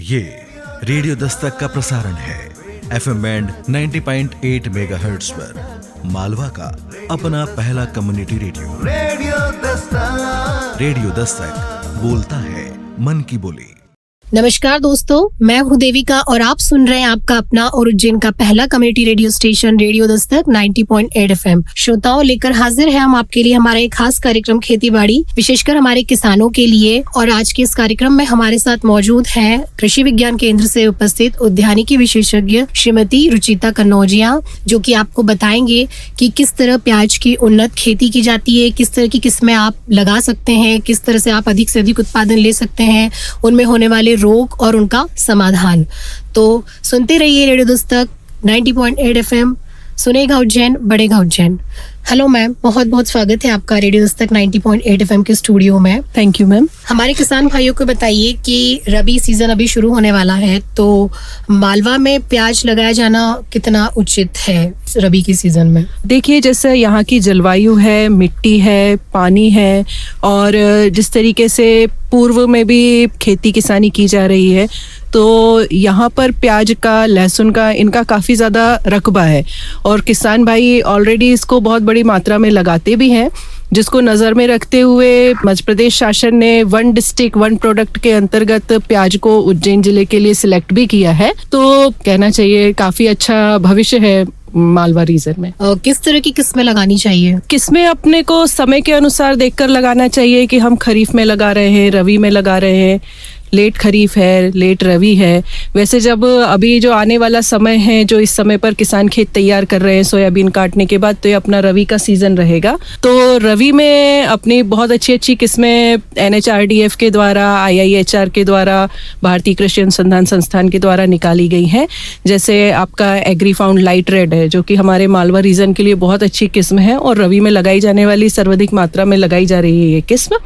ये रेडियो दस्तक का प्रसारण है FM बैंड 90.8 मेगाहर्ट्ज पर मालवा का अपना पहला कम्युनिटी रेडियो दस्तक बोलता है मन की बोली। नमस्कार दोस्तों, मैं हूँ देविका और आप सुन रहे हैं आपका अपना और उज्जैन का पहला community radio station radio Dastak 90.8 FM। श्रोताओं, लेकर हाजिर है हम आपके लिए हमारा एक खास कार्यक्रम खेती बाड़ी, विशेषकर हमारे किसानों के लिए। और आज के इस कार्यक्रम में हमारे साथ मौजूद है कृषि विज्ञान केंद्र से उपस्थित उद्यानिकी विशेषज्ञ श्रीमती रुचिता कन्नौजिया, जो कि आपको बताएंगे कि किस तरह प्याज की उन्नत खेती की जाती है, किस तरह की किस्में आप लगा सकते हैं, किस तरह से आप अधिक से अधिक उत्पादन ले सकते हैं, उनमें होने वाले रोग और उनका समाधान। तो सुनते रहिए रेडियो दस्तक 90.8 FM। सुनेगा उज्जैन, बढ़ेगा उज्जैन। हेलो मैम, बहुत बहुत स्वागत है आपका रेडियो दस्तक 90.8 FM के स्टूडियो में। Thank you ma'am. हमारे किसान भाइयों को बताइए कि रबी सीजन अभी शुरू होने वाला है, तो मालवा में प्याज लगाया जाना कितना उचित है रबी की सीजन में? देखिए, जैसे यहाँ की जलवायु है, मिट्टी है, पानी है, और जिस तरीके से पूर्व में भी खेती किसानी की जा रही है, तो यहाँ पर प्याज का, लहसुन का, इनका काफ़ी ज़्यादा रकबा है और किसान भाई ऑलरेडी इसको बहुत बड़ी मात्रा में लगाते भी हैं, जिसको नज़र में रखते हुए मध्य प्रदेश शासन ने वन डिस्ट्रिक्ट वन प्रोडक्ट के अंतर्गत प्याज को उज्जैन जिले के लिए सिलेक्ट भी किया है। तो कहना चाहिए काफ़ी अच्छा भविष्य है मालवा रीजन में। किस तरह की किस्में लगानी चाहिए? किस्में अपने को समय के अनुसार देखकर लगाना चाहिए कि हम खरीफ में लगा रहे हैं, रबी में लगा रहे हैं, लेट खरीफ है, लेट रबी है। वैसे जब अभी जो आने वाला समय है, जो इस समय पर किसान खेत तैयार कर रहे हैं सोयाबीन काटने के बाद, तो ये अपना रबी का सीजन रहेगा। तो रबी में अपनी बहुत अच्छी अच्छी किस्में NHRDF के द्वारा, IIHR के द्वारा, भारतीय कृषि अनुसंधान संस्थान के द्वारा निकाली गई हैं। जैसे आपका एग्रीफाउंड लाइट रेड है, जो कि हमारे मालवा रीजन के लिए बहुत अच्छी किस्म है और रबी में लगाई जाने वाली सर्वाधिक मात्रा में लगाई जा रही है ये किस्म।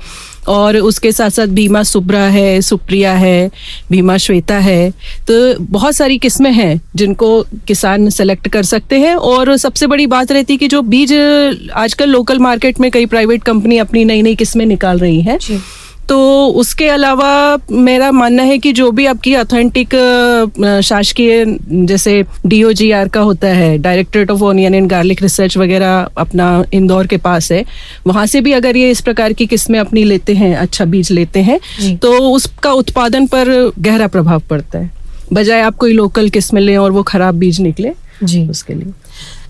और उसके साथ साथ भीमा सुब्रा है, सुप्रिया है, भीमा श्वेता है। तो बहुत सारी किस्में हैं जिनको किसान सेलेक्ट कर सकते हैं। और सबसे बड़ी बात रहती है कि जो बीज आजकल लोकल मार्केट में कई प्राइवेट कंपनी अपनी नई नई किस्में निकाल रही हैं, तो उसके अलावा मेरा मानना है कि जो भी आपकी ऑथेंटिक शासकीय, जैसे DOGR का होता है, directorate of onion and garlic research वगैरह, अपना इंदौर के पास है, वहाँ से भी अगर ये इस प्रकार की किस्में अपनी लेते हैं, अच्छा बीज लेते हैं, तो उसका उत्पादन पर गहरा प्रभाव पड़ता है, बजाय आप कोई लोकल किस्में लें और वो खराब बीज निकले जी। उसके लिए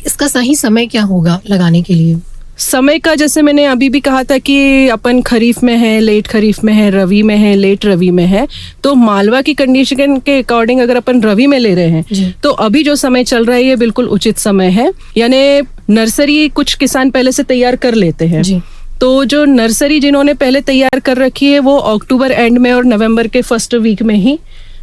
इसका सही समय क्या होगा लगाने के लिए? समय का, जैसे मैंने अभी भी कहा था कि अपन खरीफ में है, लेट खरीफ में है, रबी में है, लेट रबी में है। तो मालवा की कंडीशन के अकॉर्डिंग अगर अपन रबी में ले रहे हैं, तो अभी जो समय चल रहा है ये बिल्कुल उचित समय है। यानी नर्सरी कुछ किसान पहले से तैयार कर लेते हैं, तो जो नर्सरी जिन्होंने पहले तैयार कर रखी है वो अक्टूबर एंड में और नवंबर के फर्स्ट वीक में ही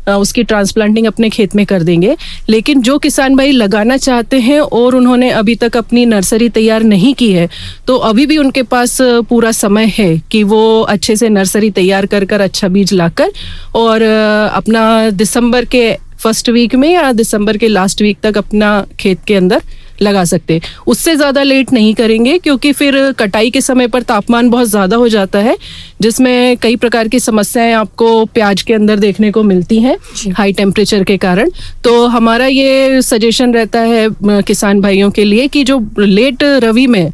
उसकी ट्रांसप्लांटिंग अपने खेत में कर देंगे। लेकिन जो किसान भाई लगाना चाहते हैं और उन्होंने अभी तक अपनी नर्सरी तैयार नहीं की है, तो अभी भी उनके पास पूरा समय है कि वो अच्छे से नर्सरी तैयार कर कर अच्छा बीज लाकर और अपना दिसंबर के फर्स्ट वीक में या दिसंबर के लास्ट वीक तक अपना खेत के अंदर लगा सकते हैं। उससे ज़्यादा लेट नहीं करेंगे, क्योंकि फिर कटाई के समय पर तापमान बहुत ज़्यादा हो जाता है, जिसमें कई प्रकार की समस्याएं आपको प्याज के अंदर देखने को मिलती हैं हाई टेम्परेचर के कारण। तो हमारा ये सजेशन रहता है किसान भाइयों के लिए कि जो लेट रबी में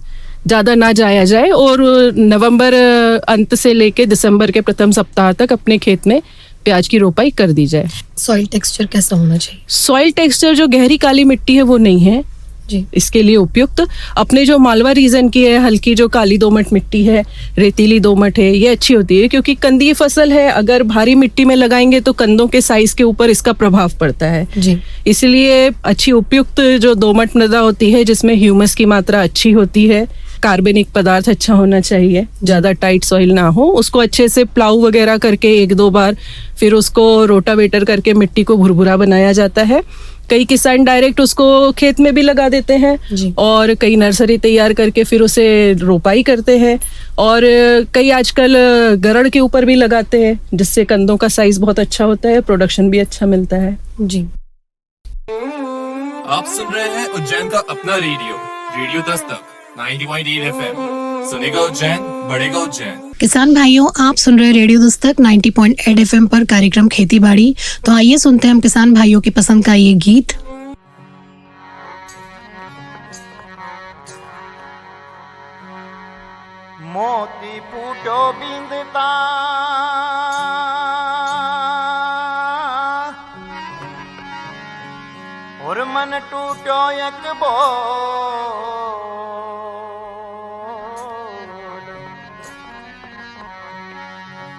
ज़्यादा ना जाया जाए और नवंबर अंत से लेके दिसंबर के प्रथम सप्ताह तक अपने खेत में प्याज की रोपाई कर दी जाए। सॉइल टेक्सचर कैसा होना चाहिए? सॉइल टेक्सचर जो गहरी काली मिट्टी है वो नहीं है जी इसके लिए उपयुक्त। अपने जो मालवा रीजन की है, हल्की जो काली दोमट मिट्टी है, रेतीली दोमट है, ये अच्छी होती है, क्योंकि कंदीय फसल है। अगर भारी मिट्टी में लगाएंगे तो कंदों के साइज के ऊपर इसका प्रभाव पड़ता है जी। इसलिए अच्छी उपयुक्त जो दोमट मृदा होती है, जिसमें ह्यूमस की मात्रा अच्छी होती है, कार्बनिक पदार्थ अच्छा होना चाहिए, ज्यादा टाइट सॉइल ना हो, उसको अच्छे से प्लाऊ वगैरह करके 1-2 बार फिर उसको रोटावेटर करके मिट्टी को भुरभुरा बनाया जाता है। कई किसान डायरेक्ट उसको खेत में भी लगा देते हैं और कई नर्सरी तैयार करके फिर उसे रोपाई करते हैं, और कई आजकल गरड़ के ऊपर भी लगाते हैं, जिससे कंदों का साइज बहुत अच्छा होता है, प्रोडक्शन भी अच्छा मिलता है जी। आप सुन रहे हैं उज्जैन का अपना रेडियो दस्तक 90.8 FM। सुनेगा उज्जैन, बढ़ेगा उज्जैन। किसान भाइयों, आप सुन रहे रेडियो दस्तक 90.8 FM पर कार्यक्रम खेती बाड़ी। तो आइए सुनते हैं हम किसान भाइयों की पसंद का ये गीत। मोती फूटो बिंदता और मन टूटो एक बोल,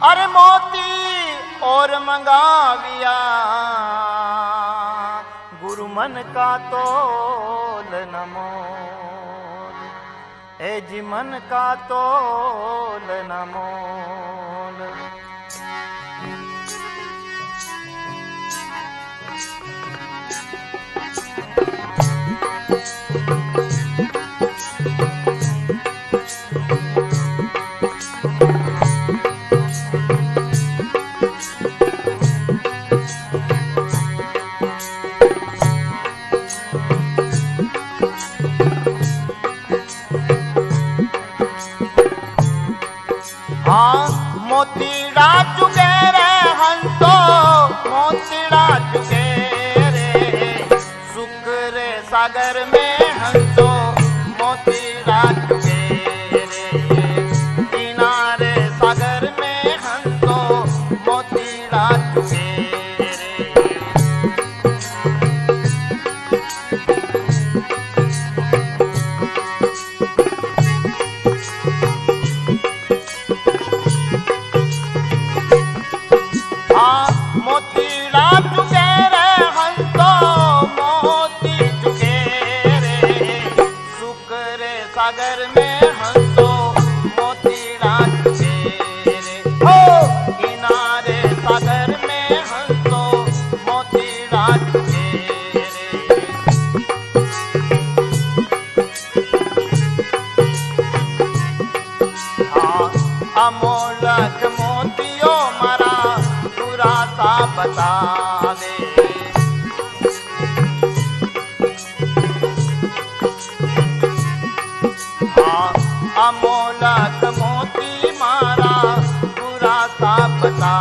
अरे मोती और मंगाविया गुरु मन का तोल नमोल, ए जी मन का तोल नमोल। मोतीड़ा चुके रे हंसो, मोतीड़ा चुके रे सुख रे सागर में हंसो, मोतीड़ा चुके रे किनारे सागर में हंसो, मोतीड़ा चुके मोतीड़ा चुके रे हंसो, मोती चुके रे सुख रे सागर में हंसो, मोतीड़ा चुके रे हो किनारे सागर में हंसो, मोतीड़ा चुके रे। हाँ अमोलक मोतियो मारा सा बता दे, हाँ अमोलक मोती मारा पूरा सा बता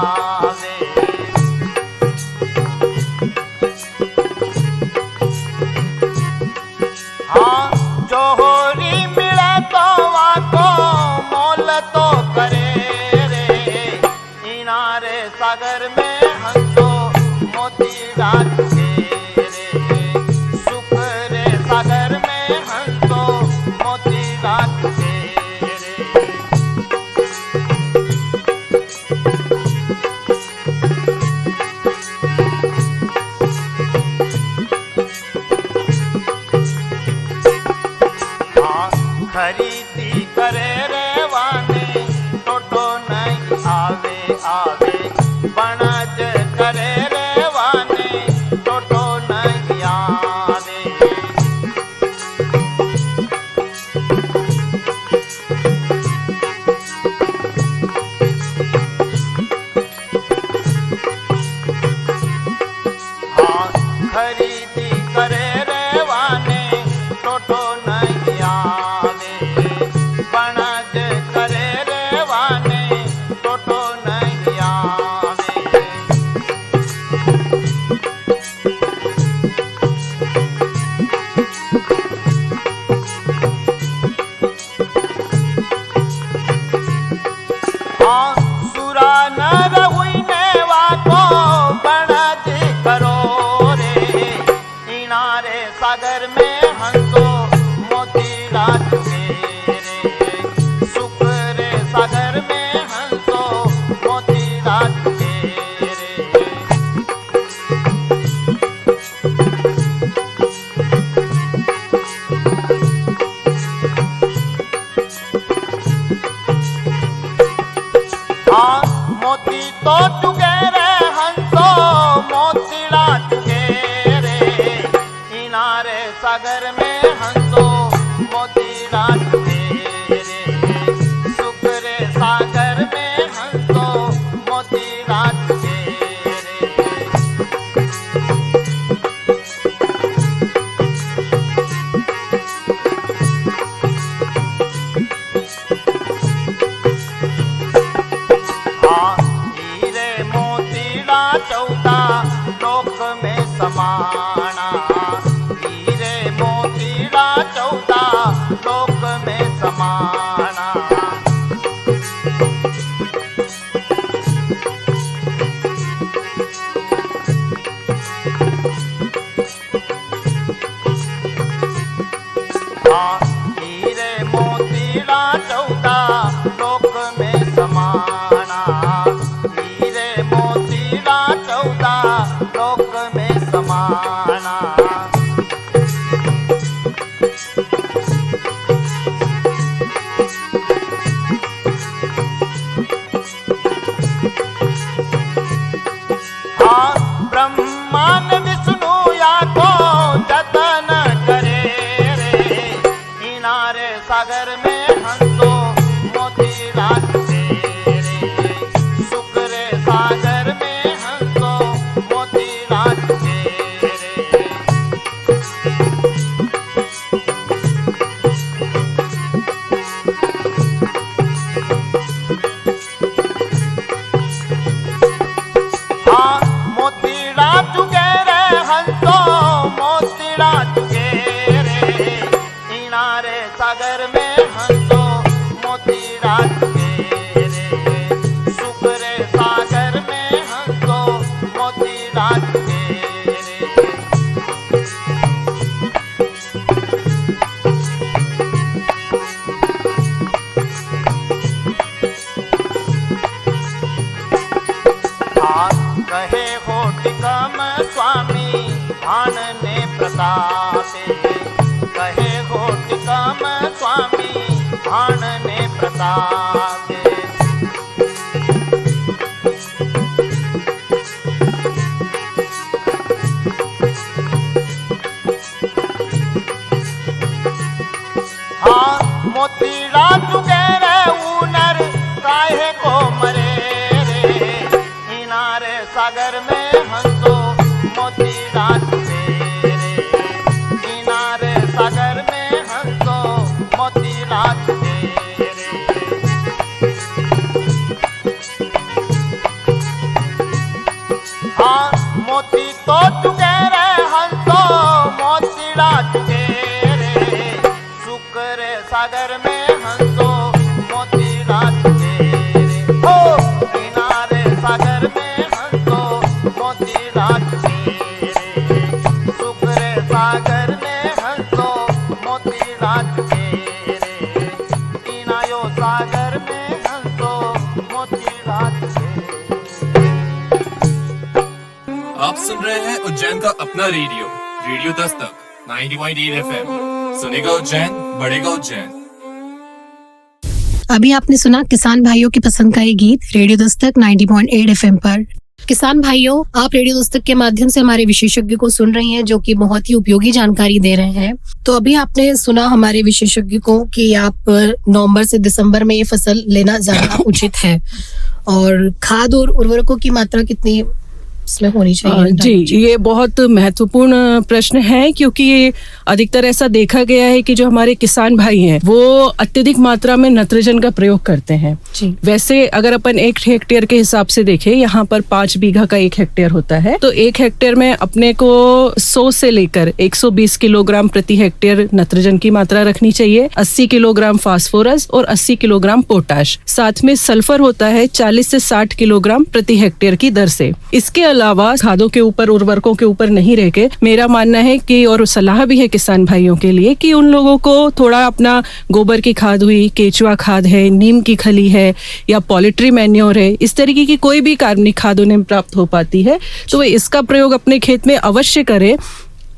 दे। हाँ जोहरी मिले तो वाको मोल तो करे रे, इनारे सागर में मोतीड़ा चुके रे सुख रे सागर में हंसो, मोतीड़ा चुके रे। हाँ खरीदी करे रे वाने टोटो नहीं आवे आवे, बनज करे रे वाने टोटो नहीं आवे। हाँ खरीदी करे रे वाने टोटो नहीं आवे, बनज करे रे वाने टोटो नहीं आवे। हाँ सुरा नर हुईने वाको बनज करो रे, इनारे सागर में हंसो, मोतीड़ा चुके रे सुख रे सागर में हंसो, मोतीड़ा चुके रे। हाँ मोती तो चुके रे हंसो, मोतीड़ा चुके रे किनारे सागर में हंसो, मोतीड़ा चुके रे सुख रे सागर में हंसो, मोतीड़ा चुके रे। बता दे। हाँ मोतीड़ा चुके रे ऊनर काहे को मरे रे, किनारे सागर में हंसो मोतीड़ा चुके रे, किनारे सागर में हंसो मोतीड़ा चुके रे। हाँ मोती तो चुके रे हंसो मोतीड़ा चुके रे, शुक्र सागर में हंसो मोतीड़ा चुके रे, हो किनारे सागर में हंसो मोतीड़ा चुके रे, शुक्र सागर में हंसो मोतीड़ा चुके रे, किनायो सागर में हंसो मोतीड़ा चुके रे। आप सुन रहे हैं उज्जैन का अपना रेडियो, रेडियो दस्तक 90.8 FM। सुनेगा उज्जैन, बढ़ेगा उज्जैन। अभी आपने सुना किसान भाइयों की पसंद का ये गीत रेडियो दस्तक 90.8 एफएम पर। किसान भाइयों, आप रेडियो दस्तक के माध्यम से हमारे विशेषज्ञ को सुन रही हैं जो कि बहुत ही उपयोगी जानकारी दे रहे हैं। तो अभी आपने सुना हमारे विशेषज्ञ को कि आप नवंबर से दिसंबर में ये फसल लेना ज्यादा उचित है, और खाद और उर्वरकों की मात्रा कितनी इसमें होनी चाहिए? जी, ये बहुत महत्वपूर्ण प्रश्न है, क्योंकि ये अधिकतर ऐसा देखा गया है कि जो हमारे किसान भाई हैं वो अत्यधिक मात्रा में नाइट्रोजन का प्रयोग करते हैं। जी। वैसे अगर अपन 1 हेक्टेयर के हिसाब से देखें, यहाँ पर 5 बीघा का 1 हेक्टेयर होता है, तो 1 हेक्टेयर में अपने को 100 से लेकर 120 किलोग्राम प्रति हेक्टेयर नाइट्रोजन की मात्रा रखनी चाहिए, 80 किलोग्राम फास्फोरस और 80 किलोग्राम पोटाश, साथ में सल्फर होता है 40 से 60 किलोग्राम प्रति हेक्टेयर की दर से। इसके अलावा खादों के ऊपर, उर्वरकों के ऊपर नहीं रह के मेरा मानना है कि, और सलाह भी है किसान भाइयों के लिए, कि उन लोगों को थोड़ा अपना गोबर की खाद हुई, केचुआ खाद है, नीम की खली है, या पोल्ट्री मैन्योर है, इस तरीके की कोई भी कार्बनिक खाद उन्हें प्राप्त हो पाती है तो वे इसका प्रयोग अपने खेत में अवश्य करें।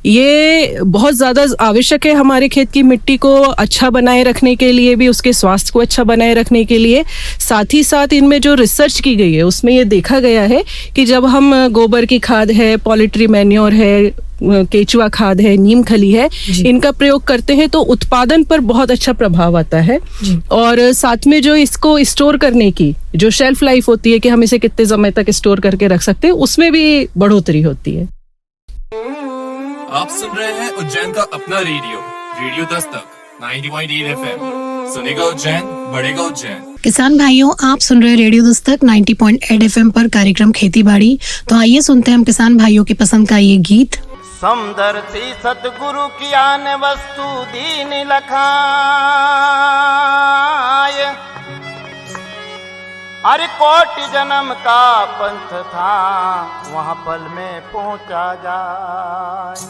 ये बहुत ज़्यादा आवश्यक है हमारे खेत की मिट्टी को अच्छा बनाए रखने के लिए भी, उसके स्वास्थ्य को अच्छा बनाए रखने के लिए। साथ ही साथ इनमें जो रिसर्च की गई है उसमें ये देखा गया है कि जब हम गोबर की खाद है, पोल्ट्री मैन्योर है, केचुआ खाद है, नीम खली है, इनका प्रयोग करते हैं तो उत्पादन पर बहुत अच्छा प्रभाव आता है। और साथ में जो इसको स्टोर करने की जो शेल्फ लाइफ होती है कि हम इसे कितने समय तक स्टोर करके रख सकते हैं, उसमें भी बढ़ोतरी होती है। आप सुन रहे हैं उज्जैन का अपना रेडियो, रेडियो दस्तक 90.8 FM। सुनेगा उज्जैन, बढ़ेगा उज्जैन। किसान भाइयों, आप सुन रहे हैं रेडियो दस्तक 90.8 एफएम पर कार्यक्रम खेती बाड़ी। तो आइए सुनते हैं हम किसान भाइयों की पसंद का ये गीत। समदर्शी सतगुरु की आन वस्तु दीन लखाय, अरे कोटि जन्म का पंथ था वहाँ पल में पहुँचा जाए।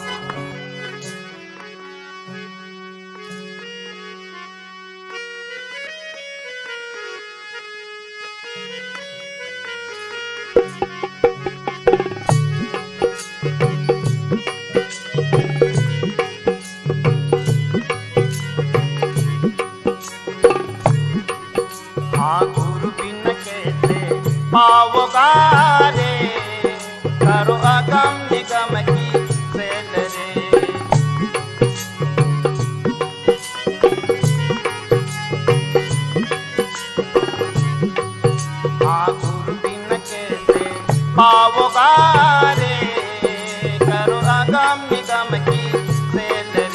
गुरु बिन कैसे पाओगा रे, करो अगम निगम की सेल रे। हाँ गुरु बिन कैसे पाओगा रे, करो अगम निगम की सेल रे।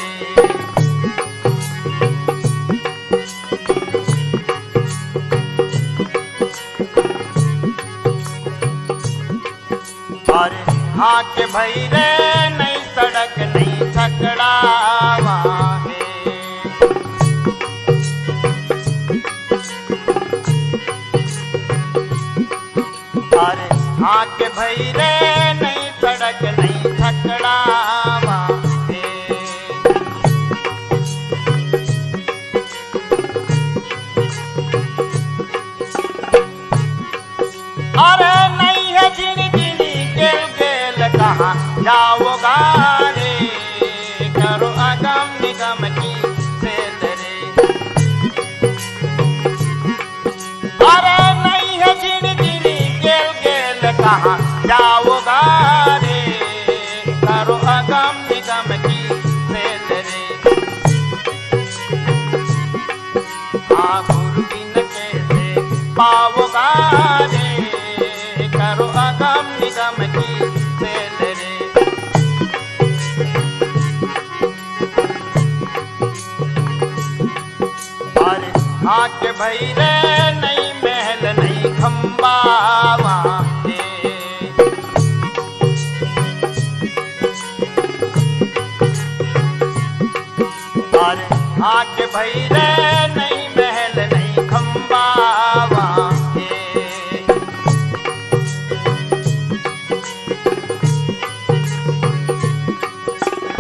अरे हाँ के भई रे नई सड़क नहीं छकड़ावा है, अरे हाँ के भई रे नई सड़क नहीं छकड़ावा है। अरे नहीं है जिनी कहाँ जाओगा रे, करो अगम निगम की सेल रे। पाओगा रे, करो अगम निगम की सेल रे। अरे आके भई रे नहीं महल नहीं खंबा वहाँ रे। अरे आके भई रे नहीं महल नहीं खंबा वहाँ रे।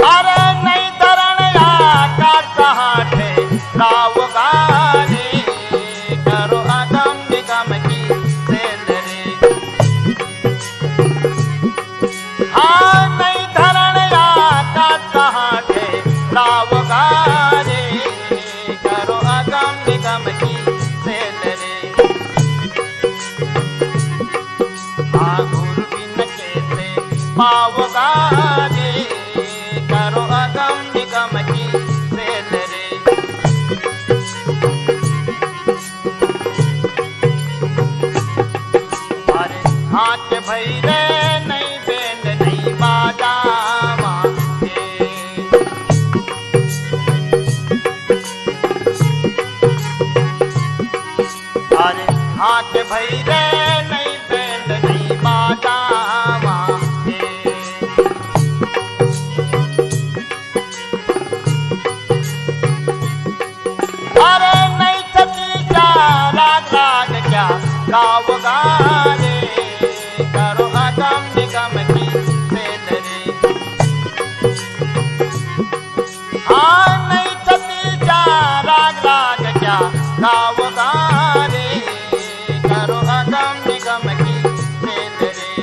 अरे नहीं धरण आकार कहाँ थे लाओगा रे, करो अगम निगम की सेल रे। हाँ नहीं धरण आकार कहाँ थे लाओगा रे, करो अगम निगम की सेल रे। हाँ गुरु बिन कैसे पाओगा रे, करो अगम निगम की सेल रे। अरे हाथ भई रे नहीं बैंड नहीं बाजा वहाँ रे। अरे हाथ भई रे नहीं बैंड नहीं बाजा वहाँ रे। अरे नहीं छती क्या राग राग क्या गाओगा रे, करो अगम निगम की सेल रे। हाँ नहीं छती क्या राग राग क्या गाओगा रे, करो अगम निगम की सेल रे।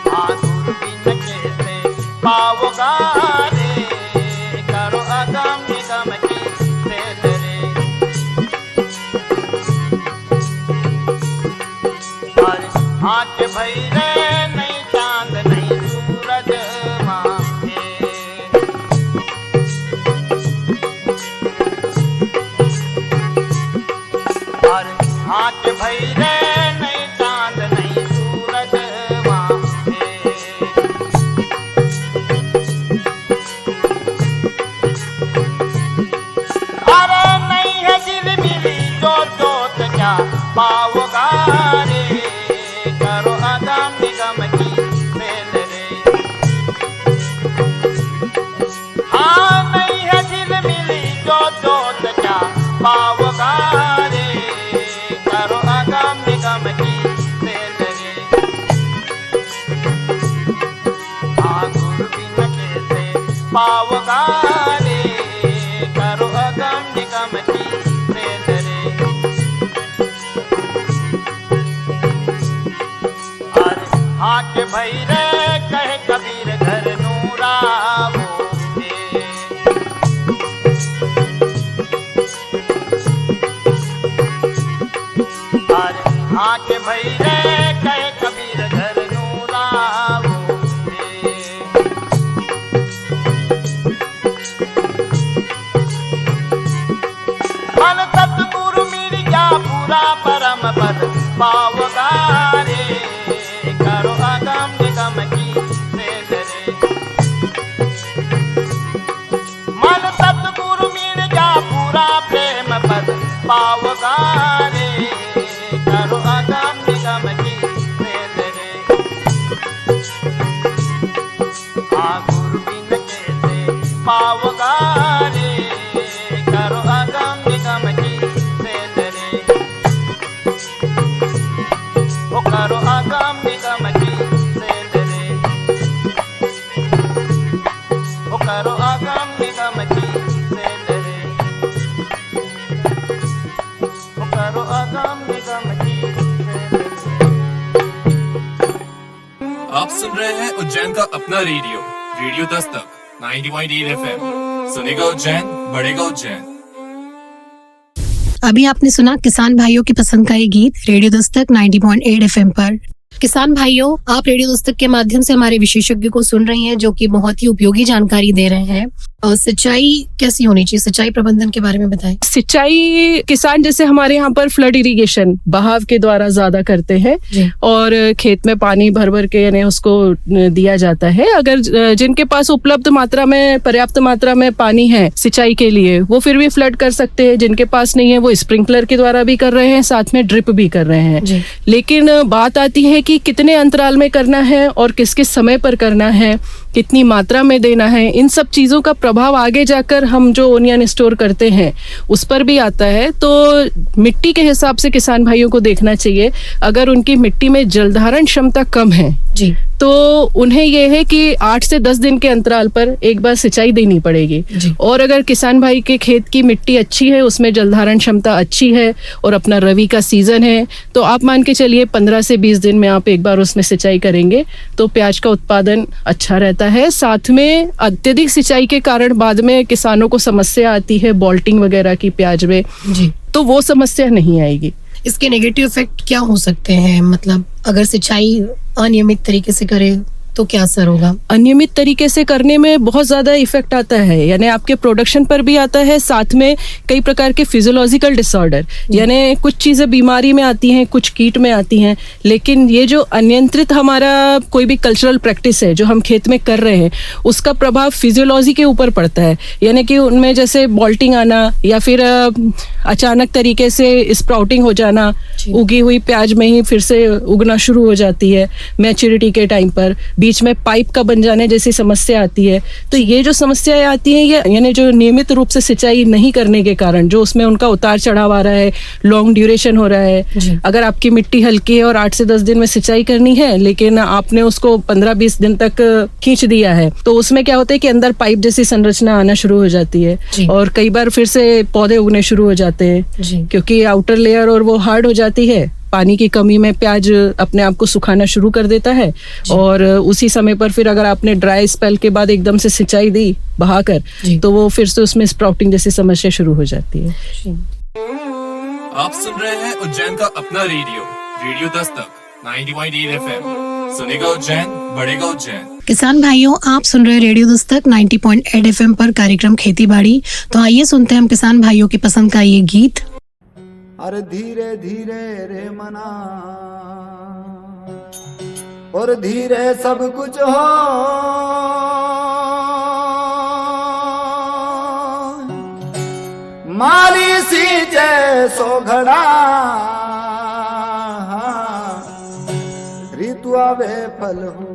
हाँ दूरबीन कैसे पाओगा रे, करो अगम निगम की सेल रे। अरे हाथ भई रे नहीं चांद नहीं सूरज वहाँ रे। अरे हाथ भई रे नहीं चांद नहीं सूरज वहाँ रे। अरे नहीं है झिलमिली जोत क्या पाओगा रे, करो अगम निगम की सेल रे। हाँ नहीं है झिलमिली जोत क्या पाओगा रे, करो अगम निगम की सेल रे। हाँ गुरबिन कैसे पाओगा रे, करो अगम निगम की सेल रे। अरे हाथ भई रे कहे कबीर घर नूरा वो रे। अरे हाथ भई रे कहे कबीर घर नूरा वो रे। मन सतगुरु मिल जा पूरा परम पद पाओगा रे, करो अगम निगम की सेल रे। मन सतगुरु मिल जा पूरा प्रेम पद पाओगा रे, करो अगम निगम की सेल रे। हाँ गुरु बिन कैसे पाओगा रे, करो अगम निगम की सेल रे। ओ करो अगम निगम की सेल रे। ओ करो अगम निगम की सेल रे। ओ करो अगम निगम की सेल रे। आप सुन रहे हैं उज्जैन का अपना रेडियो, रेडियो दस्तक 90.8 FM। सुनेगा उज्जैन, बढ़ेगा उज्जैन। अभी आपने सुना किसान भाइयों की पसंद का ये गीत रेडियो दस्तक 90.8 FM पर। किसान भाइयों, आप रेडियो दस्तक के माध्यम से हमारे विशेषज्ञ को सुन रहे हैं जो कि बहुत ही उपयोगी जानकारी दे रहे हैं। और सिंचाई कैसी होनी चाहिए, सिंचाई प्रबंधन के बारे में बताएं। सिंचाई किसान जैसे हमारे यहाँ पर फ्लड इरिगेशन बहाव के द्वारा ज्यादा करते हैं जी। और खेत में पानी भर भर के यानी उसको दिया जाता है। अगर जिनके पास उपलब्ध मात्रा में पर्याप्त मात्रा में पानी है सिंचाई के लिए वो फिर भी फ्लड कर सकते हैं। जिनके पास नहीं है वो स्प्रिंकलर के द्वारा भी कर रहे हैं, साथ में ड्रिप भी कर रहे हैं जी। लेकिन बात आती है कि कितने अंतराल में करना है और किस किस समय पर करना है, कितनी मात्रा में देना है, इन सब चीज़ों का प्रभाव आगे जाकर हम जो ओनियन स्टोर करते हैं उस पर भी आता है। तो मिट्टी के हिसाब से किसान भाइयों को देखना चाहिए। अगर उनकी मिट्टी में जलधारण क्षमता कम है जी तो उन्हें यह है कि 8 से 10 दिन के अंतराल पर एक बार सिंचाई देनी पड़ेगी। जी। और अगर किसान भाई के खेत की मिट्टी अच्छी है, उसमें जलधारण क्षमता अच्छी है और अपना रबी का सीजन है तो आप मान के चलिए 15 से 20 दिन में आप एक बार उसमें सिंचाई करेंगे तो प्याज का उत्पादन अच्छा रहता है। साथ में अत्यधिक सिंचाई के कारण बाद में किसानों को समस्या आती है बॉल्टिंग वगैरह की प्याज में, जी। तो वो समस्या नहीं आएगी। इसके नेगेटिव इफेक्ट क्या हो सकते हैं, मतलब अगर सिंचाई अनियमित तरीके से करे तो क्या असर होगा? अनियमित तरीके से करने में बहुत ज्यादा इफेक्ट आता है, यानी आपके प्रोडक्शन पर भी आता है, साथ में कई प्रकार के फिजियोलॉजिकल डिसऑर्डर यानी कुछ चीजें बीमारी में आती हैं, कुछ कीट में आती हैं। लेकिन ये जो अनियंत्रित हमारा कोई भी कल्चरल प्रैक्टिस है जो हम खेत में कर रहे हैं उसका प्रभाव फिजियोलॉजी के ऊपर पड़ता है। यानी कि उनमें जैसे बॉल्टिंग आना या फिर अचानक तरीके से स्प्राउटिंग हो जाना, उगी हुई प्याज में ही फिर से उगना शुरू हो जाती है मैच्योरिटी के टाइम पर, बीच में पाइप का बन जाने जैसी समस्या आती है। तो ये जो समस्याएं आती हैं ये यानी जो नियमित रूप से सिंचाई नहीं करने के कारण जो उसमें उनका उतार चढ़ाव आ रहा है, लॉन्ग ड्यूरेशन हो रहा है। अगर आपकी मिट्टी हल्की है और 8 से 10 दिन में सिंचाई करनी है लेकिन आपने उसको 15-20 दिन तक खींच दिया है तो उसमें क्या होता है कि अंदर पाइप जैसी संरचना आना शुरू हो जाती है और कई बार फिर से पौधे उगने शुरू हो जाते हैं क्योंकि आउटर लेयर और वो हार्ड हो जाती है। पानी की कमी में प्याज अपने आप को सुखाना शुरू कर देता है और उसी समय पर फिर अगर आपने ड्राई स्पेल के बाद एकदम से सिंचाई दी बहाकर तो वो फिर से उसमें स्प्राउटिंग जैसी समस्या शुरू हो जाती है। आप सुन रहे हैं उज्जैन का अपना रेडियो दस्तक 90.8 FM। सुनेगा उज्जैन, बढ़ेगा उज्जैन। किसान भाइयों, आप सुन रहे रेडियो दस्तक 90.8 FM पर कार्यक्रम खेती बाड़ी। तो आइए सुनते हैं हम किसान भाइयों की पसंद का ये गीत। अरे धीरे धीरे रे मना और धीरे सब कुछ हो, माली सी जैसो घड़ा ऋतु आवे फल हो।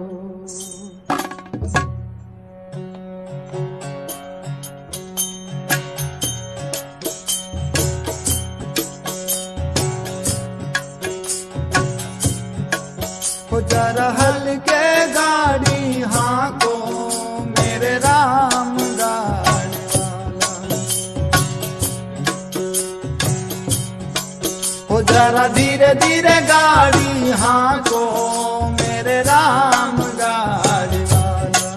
जरा हल्के गाड़ी हाँको मेरे राम गाड़ी वाला, हो जरा धीरे धीरे गाड़ी हाँको मेरे राम गाड़ी वाला।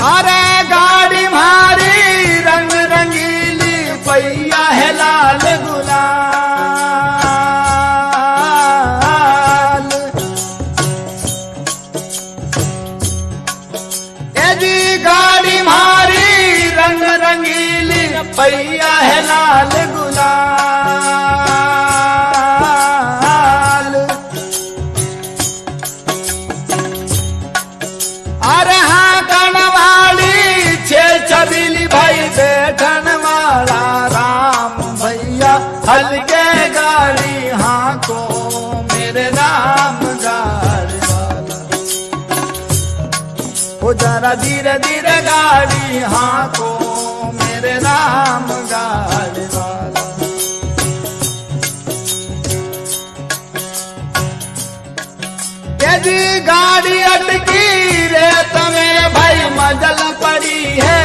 अरे गाड़ी मारी रंग रंगीली पैया है लाल गुलाल, ए जी गाड़ी मारी रंग रंगीली पैया है लाल गुलाल। अरे हाँ कनवाली छे छबीली भाई बैठन वाला राम भैया हल्के गाड़ी हाँको मेरे राम गाड़ी वाला, हो जरा धीरे धीरे गाड़ी हाँको मेरे राम गाड़ी वाला। यदि गाड़ी अटकी रे तुम्हें भाई मजल पड़ी है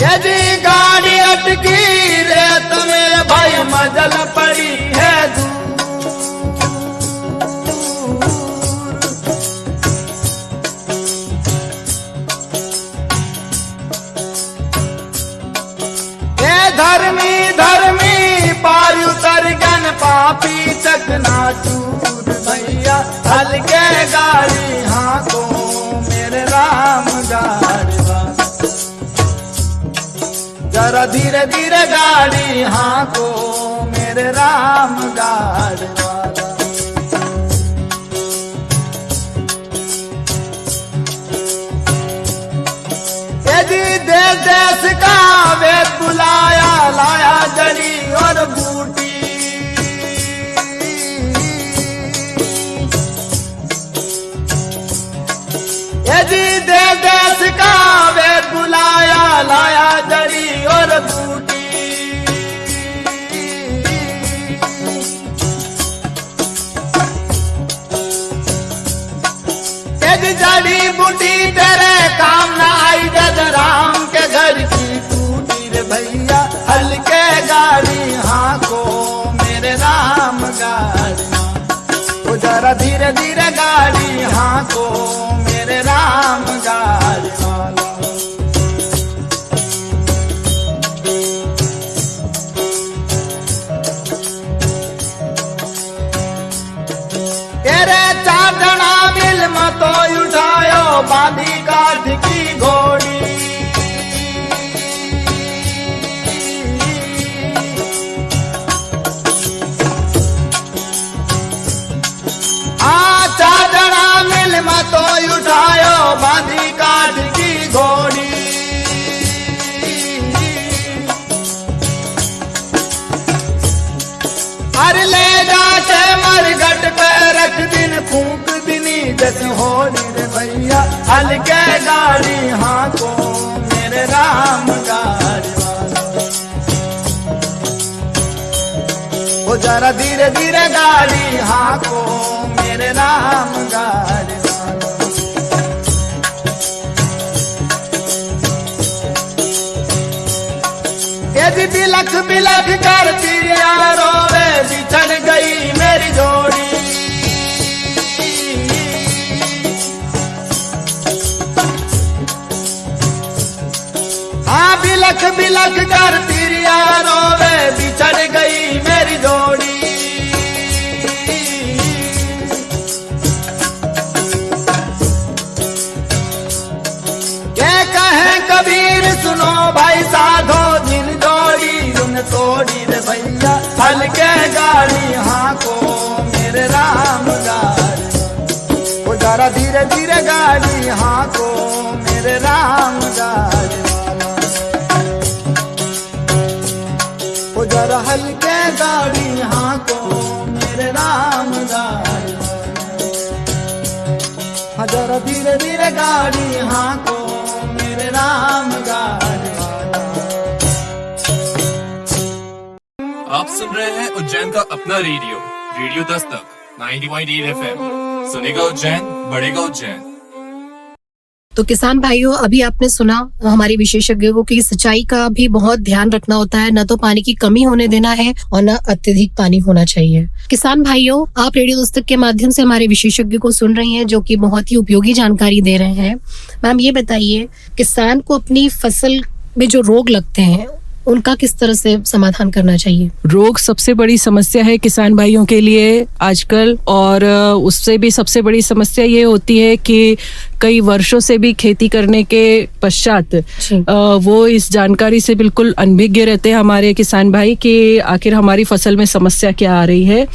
यदि गाड़ी अटकी रे तुम्हें भाई मजल पड़ी है धर्मी धर्मी पार उतर गन पापी चकना चूर भैया हल्के गाड़ी हाथों मेरे राम गाड़वा जरा धीरे धीरे गाड़ी हाथों मेरे राम गाड़वा देश देश का वेद बुलाया लाया जड़ी और बूटी ये जी देश देश का वेद बुलाया लाया जड़ी और बूटी ये जड़ी बूटी तेरे काम न आई जद राम के घर की टूटी रे भैया हल्के गाड़ी हाको मेरे राम गाड़ी तो जरा धीरे धीरे गाड़ी हाको मेरे राम गाड़ी तेरे चार जना मिल मतो उठायो बांधी काठ की घोड़ी चार जना मिल मतो उठायो बांधी काठ की घोड़ी हर ले जाके मरघट पे रख दिन फूक दिनी जस होली रे भैया हल्के गाड़ी हाथों मेरे राम गाड़ी वो जरा धीरे धीरे गाड़ी हाथों मेरे राम गाड़ी यदि बिलख बिलख कर तिरिया रोवे बिछड़ गई मेरी जोड़ी हाँ बिलख बिलख कर तिरिया रोवे बिछड़ गई मेरी जोड़ी क्या कहे कबीर सुनो भाई साधो जिन जोड़ी उन तोड़ी रे भैया हल्के गाड़ी हाको मेरे राम गाड़ी वो जरा धीरे धीरे गाड़ी हाको मेरे राम गाड़ी वो जरा हल्के गाड़ी हाको मेरे राम गाड़ी हाँ जरा धीरे धीरे गाड़ी हाको मेरे राम गाड़ी आप सुन रहे हैं उज्जैन का अपना रेडियो रेडियो दस्तक 90.8 FM। सुनेगा उज्जैन बढ़ेगा उज्जैन। तो किसान भाइयों, अभी आपने सुना हमारे विशेषज्ञों को कि सिंचाई का भी बहुत ध्यान रखना होता है, न तो पानी की कमी होने देना है और न अत्यधिक पानी होना चाहिए। किसान भाइयों, आप रेडियो दस्तक के माध्यम से हमारे विशेषज्ञ को सुन रही हैं जो कि बहुत ही उपयोगी जानकारी दे रहे हैं। मैम ये बताइए, किसान को अपनी फसल में जो रोग लगते हैं उनका किस तरह से समाधान करना चाहिए? रोग सबसे बड़ी समस्या है किसान भाइयों के लिए आजकल, और उससे भी सबसे बड़ी समस्या ये होती है कि कई वर्षों से भी खेती करने के पश्चात वो इस जानकारी से बिल्कुल अनभिज्ञ रहते हैं हमारे किसान भाई कि आखिर हमारी फसल में समस्या क्या आ रही है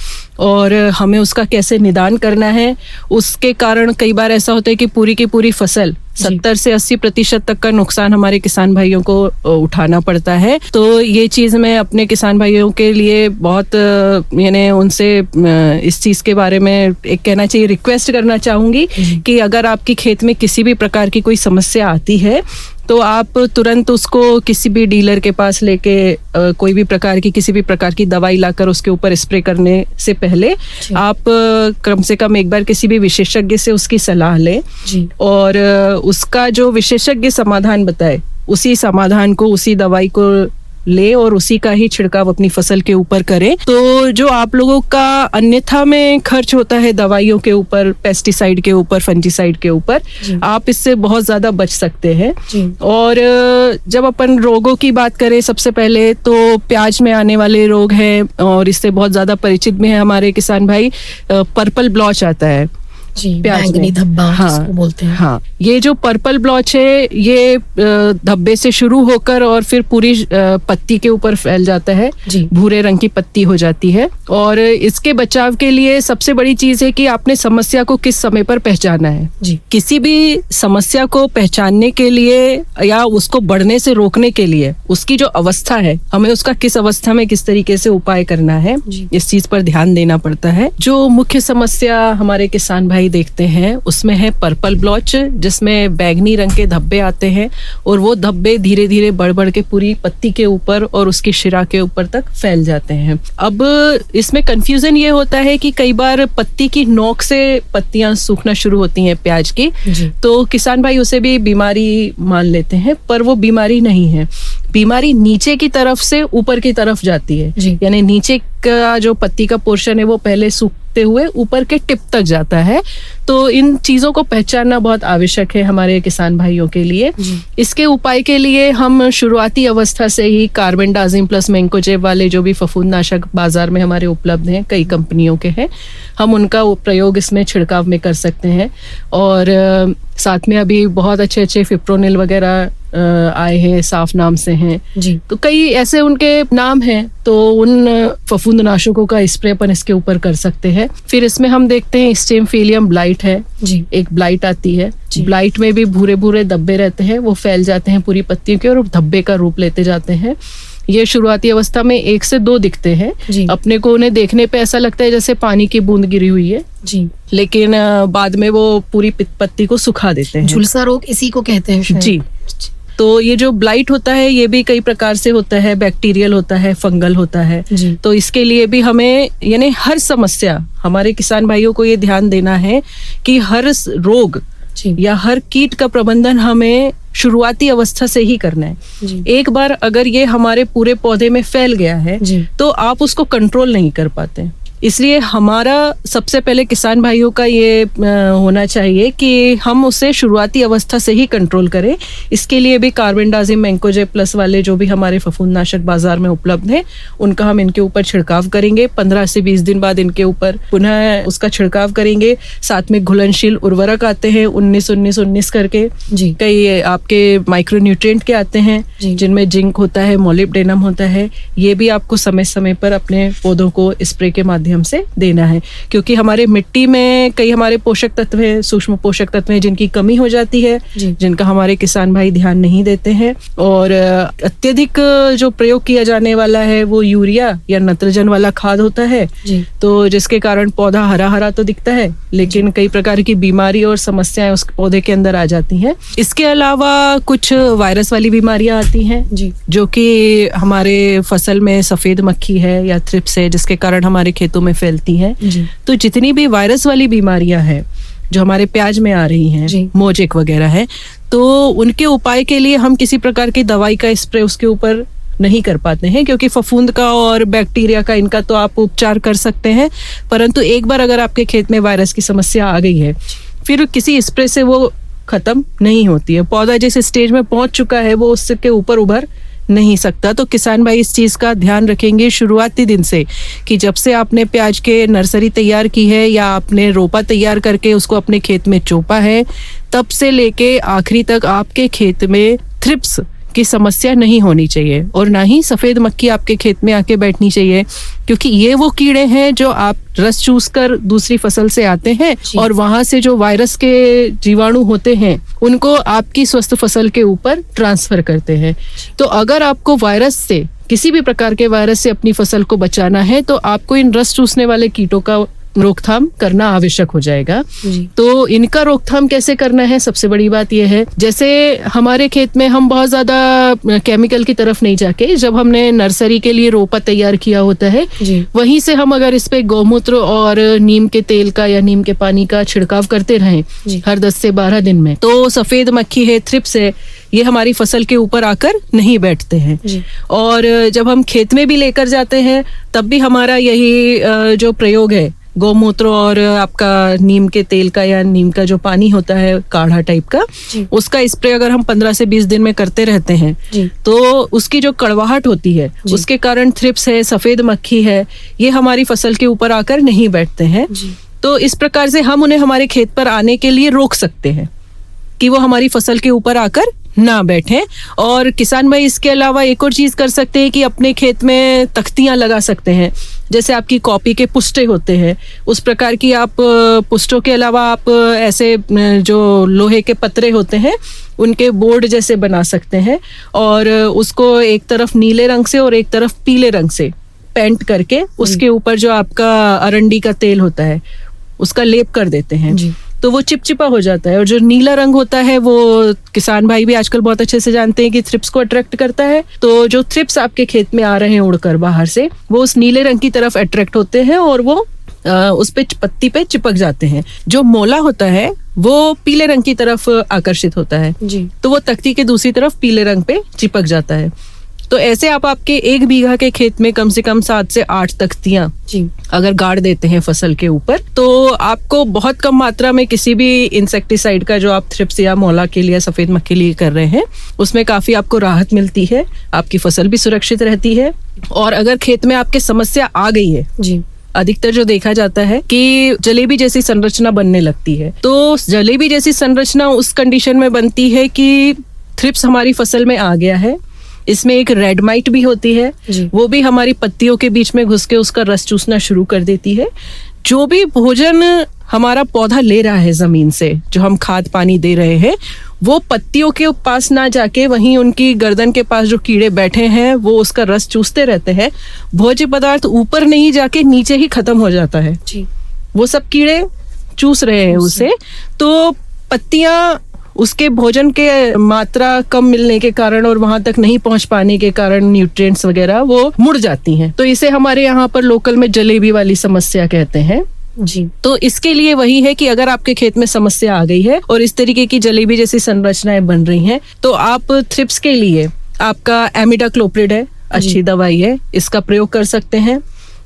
और हमें उसका कैसे निदान करना है। उसके कारण कई बार ऐसा होता है कि पूरी की पूरी फसल 70 से 80% तक का नुकसान हमारे किसान भाइयों को उठाना पड़ता है। तो ये चीज़ मैं अपने किसान भाइयों के लिए बहुत यानी उनसे इस चीज़ के बारे में एक कहना चाहिए, रिक्वेस्ट करना चाहूँगी कि अगर आपकी खेत में किसी भी प्रकार की कोई समस्या आती है तो आप तुरंत उसको किसी भी डीलर के पास लेके कोई भी प्रकार की किसी भी प्रकार की दवाई लाकर उसके ऊपर स्प्रे करने से पहले आप कम से कम एक बार किसी भी विशेषज्ञ से उसकी सलाह लें और उसका जो विशेषज्ञ समाधान बताए उसी समाधान को, उसी दवाई को ले और उसी का ही छिड़काव अपनी फसल के ऊपर करें। तो जो आप लोगों का अन्यथा में खर्च होता है दवाइयों के ऊपर, पेस्टिसाइड के ऊपर, फंजीसाइड के ऊपर, आप इससे बहुत ज्यादा बच सकते हैं। और जब अपन रोगों की बात करें, सबसे पहले तो प्याज में आने वाले रोग हैं और इससे बहुत ज्यादा परिचित भी है हमारे किसान भाई। पर्पल ब्लॉच आता है बैंगनी धब्बा जिसको बोलते हैं। हाँ, ये जो पर्पल ब्लॉच है ये धब्बे से शुरू होकर और फिर पूरी पत्ती के ऊपर फैल जाता है, भूरे रंग की पत्ती हो जाती है। और इसके बचाव के लिए सबसे बड़ी चीज है कि आपने समस्या को किस समय पर पहचाना है। किसी भी समस्या को पहचानने के लिए या उसको बढ़ने से रोकने के लिए उसकी जो अवस्था है, हमें उसका किस अवस्था में किस तरीके से उपाय करना है, इस चीज पर ध्यान देना पड़ता है। जो मुख्य समस्या हमारे किसान भाई देखते हैं उसमें है पर्पल ब्लॉच, जिसमें बैंगनी रंग के धब्बे आते हैं और वो धब्बे धीरे धीरे बढ़ बढ़ के पूरी पत्ती के ऊपर और उसकी शिरा के ऊपर तक फैल जाते हैं। अब इसमें कंफ्यूजन ये होता है कि कई बार पत्ती की नोक से पत्तियां सूखना शुरू होती हैं प्याज की, तो किसान भाई उसे भी बीमारी मान लेते हैं, पर वो बीमारी नहीं है। बीमारी नीचे की तरफ से ऊपर की तरफ जाती है, यानी नीचे का जो पत्ती का पोर्शन है वो पहले सूखते हुए ऊपर के टिप तक जाता है। तो इन चीजों को पहचानना बहुत आवश्यक है हमारे किसान भाइयों के लिए। इसके उपाय के लिए हम शुरुआती अवस्था से ही कार्बेंडाजिम प्लस मैंकोजेब वाले जो भी फफूंदनाशक बाजार में हमारे उपलब्ध हैं, कई कंपनियों के हैं, हम उनका प्रयोग इसमें छिड़काव में कर सकते हैं। और साथ में अभी बहुत अच्छे अच्छे फिप्रोनिल वगैरह आए हैं, साफ नाम से हैं तो कई ऐसे उनके नाम हैं, तो उन फफूंदनाशकों का स्प्रे अपन इसके ऊपर कर सकते हैं। फिर इसमें हम देखते हैं स्टेमफिलियम ब्लाइट है, एक ब्लाइट आती है, ब्लाइट में भी भूरे भूरे धब्बे रहते हैं, वो फैल जाते हैं पूरी पत्तियों के और धब्बे का रूप लेते जाते हैं। ये शुरुआती अवस्था में 1 से 2 दिखते हैं, अपने को उन्हें देखने पे ऐसा लगता है जैसे पानी की बूंद गिरी हुई है, लेकिन बाद में वो पूरी पत्ती को सुखा देते हैं। झुलसा रोग इसी को कहते हैं जी। तो ये जो ब्लाइट होता है ये भी कई प्रकार से होता है, बैक्टीरियल होता है, फंगल होता है। तो इसके लिए भी हमें यानी हर समस्या, हमारे किसान भाइयों को ये ध्यान देना है कि हर रोग या हर कीट का प्रबंधन हमें शुरुआती अवस्था से ही करना है। एक बार अगर ये हमारे पूरे पौधे में फैल गया है तो आप उसको कंट्रोल नहीं कर पाते। इसलिए हमारा सबसे पहले किसान भाइयों का ये होना चाहिए कि हम उसे शुरुआती अवस्था से ही कंट्रोल करें। इसके लिए भी कार्बेंडाजिम मैंकोजेब प्लस वाले जो भी हमारे फफूंदनाशक बाजार में उपलब्ध हैं उनका हम इनके ऊपर छिड़काव करेंगे। 15 से 20 दिन बाद इनके ऊपर पुनः उसका छिड़काव करेंगे। साथ में घुलनशील उर्वरक आते हैं 19-19-19 करके, कई आपके माइक्रोन्यूट्रिएंट के आते हैं जिनमें जिंक होता है, मोलिब्डेनम होता है। ये भी आपको समय समय पर अपने पौधों को स्प्रे के माध्यम से देना है, क्योंकि हमारे मिट्टी में कई हमारे पोषक तत्व हैं, सूक्ष्म पोषक तत्व हैं जिनकी कमी हो जाती है, जिनका हमारे किसान भाई ध्यान नहीं देते हैं। और अत्यधिक जो प्रयोग किया जाने वाला है वो यूरिया या नत्रजन वाला खाद होता है, तो जिसके कारण पौधा हरा हरा तो दिखता है लेकिन कई प्रकार की बीमारी और समस्याएं उस पौधे के अंदर आ जाती हैं। इसके अलावा कुछ वायरस वाली बीमारियां आती हैं जो कि हमारे फसल में सफेद मक्खी है या थ्रिप्स है, जिसके कारण हमारे खेतों में फैलती हैं। तो जितनी भी वायरस वाली बीमारियां हैं जो हमारे प्याज में आ रही हैं, मोजेक वगैरह है, तो उनके उपाय के लिए हम किसी प्रकार की दवाई का स्प्रे उसके ऊपर नहीं कर पाते हैं, क्योंकि फफूंद का और बैक्टीरिया का इनका तो आप उपचार कर सकते हैं, परंतु एक बार अगर आपके खेत में वायरस की समस्या आ गई है फिर किसी स्प्रे से वो खत्म नहीं होती है। पौधा जिस स्टेज में पहुंच चुका है वो उसके ऊपर उभर नहीं सकता। तो किसान भाई इस चीज का ध्यान रखेंगे शुरुआती दिन से कि जब से आपने प्याज के नर्सरी तैयार की है या आपने रोपा तैयार करके उसको अपने खेत में चोपा है, तब से लेके आखिरी तक आपके खेत में थ्रिप्स की समस्या नहीं होनी चाहिए और ना ही सफेद मक्खी आपके खेत में आके बैठनी चाहिए, क्योंकि ये वो कीड़े हैं जो आप रस चूस कर दूसरी फसल से आते हैं और वहां से जो वायरस के जीवाणु होते हैं उनको आपकी स्वस्थ फसल के ऊपर ट्रांसफर करते हैं। तो अगर आपको वायरस से, किसी भी प्रकार के वायरस से अपनी फसल को बचाना है तो आपको इन रस चूसने वाले कीटों का रोकथाम करना आवश्यक हो जाएगा। तो इनका रोकथाम कैसे करना है, सबसे बड़ी बात यह है, जैसे हमारे खेत में हम बहुत ज्यादा केमिकल की तरफ नहीं जाके, जब हमने नर्सरी के लिए रोपा तैयार किया होता है वहीं से हम अगर इस पे गौमूत्र और नीम के तेल का या नीम के पानी का छिड़काव करते रहें हर 10 से 12 दिन में, तो सफेद मक्खी है, थ्रिप्स है, ये हमारी फसल के ऊपर आकर नहीं बैठते हैं। और जब हम खेत में भी लेकर जाते हैं तब भी हमारा यही जो प्रयोग है, गौमूत्र और आपका नीम के तेल का या नीम का जो पानी होता है काढ़ा टाइप का, उसका स्प्रे अगर हम 15 से 20 दिन में करते रहते हैं तो उसकी जो कड़वाहट होती है उसके कारण थ्रिप्स है, सफेद मक्खी है, ये हमारी फसल के ऊपर आकर नहीं बैठते हैं। तो इस प्रकार से हम उन्हें हमारे खेत पर आने के लिए रोक सकते हैं कि वो हमारी फसल के ऊपर आकर ना बैठे। और किसान भाई इसके अलावा एक और चीज कर सकते हैं कि अपने खेत में तख्तियां लगा सकते हैं, जैसे आपकी कॉपी के पुष्टे होते हैं उस प्रकार की आप पुष्टों के अलावा आप ऐसे जो लोहे के पतरे होते हैं उनके बोर्ड जैसे बना सकते हैं और उसको एक तरफ नीले रंग से और एक तरफ पीले रंग से पेंट करके उसके ऊपर जो आपका अरंडी का तेल होता है उसका लेप कर देते हैं तो वो चिपचिपा हो जाता है। और जो नीला रंग होता है वो किसान भाई भी आजकल बहुत अच्छे से जानते हैं कि थ्रिप्स को अट्रैक्ट करता है। तो जो थ्रिप्स आपके खेत में आ रहे हैं उड़कर बाहर से, वो उस नीले रंग की तरफ अट्रैक्ट होते हैं और वो उस पे पत्ती पे चिपक जाते हैं। जो मोला होता है वो पीले रंग की तरफ आकर्षित होता है तो वो तख्ती के दूसरी तरफ पीले रंग पे चिपक जाता है। तो ऐसे आप आपके 1 बीघा के खेत में कम से कम 7 से 8 तख्तियां अगर गाड़ देते हैं फसल के ऊपर तो आपको बहुत कम मात्रा में किसी भी इंसेक्टिसाइड का जो आप थ्रिप्स या मोला के लिए, सफेद मक्खी लिए कर रहे हैं, उसमें काफी आपको राहत मिलती है, आपकी फसल भी सुरक्षित रहती है। और अगर खेत में आपके समस्या आ गई है, अधिकतर जो देखा जाता है कि जलेबी जैसी संरचना बनने लगती है, तो जलेबी जैसी संरचना उस कंडीशन में बनती है कि थ्रिप्स हमारी फसल में आ गया है। इसमें एक रेड माइट भी होती है, वो भी हमारी पत्तियों के बीच में घुस के उसका रस चूसना शुरू कर देती है। जो भी भोजन हमारा पौधा ले रहा है जमीन से, जो हम खाद पानी दे रहे हैं, वो पत्तियों के पास ना जाके वहीं उनकी गर्दन के पास जो कीड़े बैठे हैं वो उसका रस चूसते रहते हैं। भोज्य पदार्थ ऊपर नहीं जाके नीचे ही खत्म हो जाता है, वो सब कीड़े चूस रहे हैं उसे। तो पत्तियां उसके भोजन के मात्रा कम मिलने के कारण और वहां तक नहीं पहुंच पाने के कारण न्यूट्रिएंट्स वगैरह वो मुड़ जाती हैं। तो इसे हमारे यहाँ पर लोकल में जलेबी वाली समस्या कहते हैं। तो इसके लिए वही है कि अगर आपके खेत में समस्या आ गई है और इस तरीके की जलेबी जैसी संरचनाएं बन रही हैं तो आप थ्रिप्स के लिए आपका एमिडाक्लोप्रिड है, अच्छी दवाई है, इसका प्रयोग कर सकते हैं।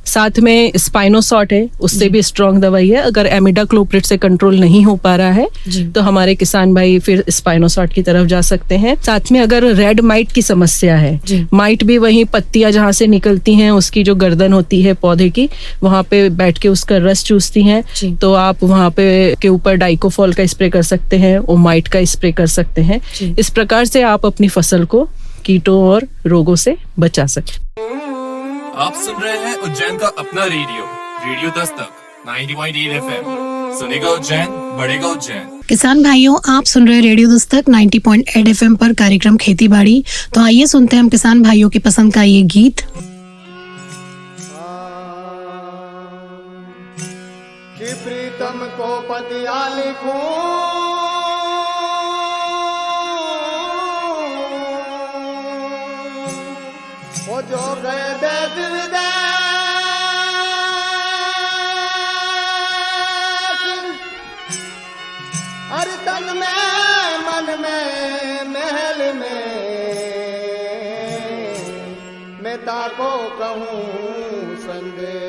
साथ में स्पाइनोसॉट है, उससे भी स्ट्रॉन्ग दवाई है। अगर एमिडाक्लोप्रिड से कंट्रोल नहीं हो पा रहा है तो हमारे किसान भाई फिर स्पाइनोसॉट की तरफ जा सकते हैं। साथ में अगर रेड माइट की समस्या है, माइट भी वही पत्तियां जहाँ से निकलती हैं उसकी जो गर्दन होती है पौधे की, वहां पे बैठ के उसका रस चूसती हैं, तो आप वहां पे के ऊपर डाइकोफॉल का स्प्रे कर सकते हैं, और माइट का स्प्रे कर सकते हैं। इस प्रकार से आप अपनी फसल को कीटों और रोगों से बचा सकते। आप सुन रहे हैं उज्जैन का अपना रेडियो दस्तक 90.8 FM। सुनेगा उज्जैन, बढ़ेगा उज्जैन। किसान भाइयों, आप सुन रहे रेडियो दस्तक 90.8 FM पर कार्यक्रम खेती बाड़ी। तो आइए सुनते हैं हम किसान भाइयों की पसंद का ये गीत। कि प्रीतम को पतिया लिखूं, वो जो गए देश विदेश, हर तन में मन में महल में, मैं ताको कहूँ संदेश।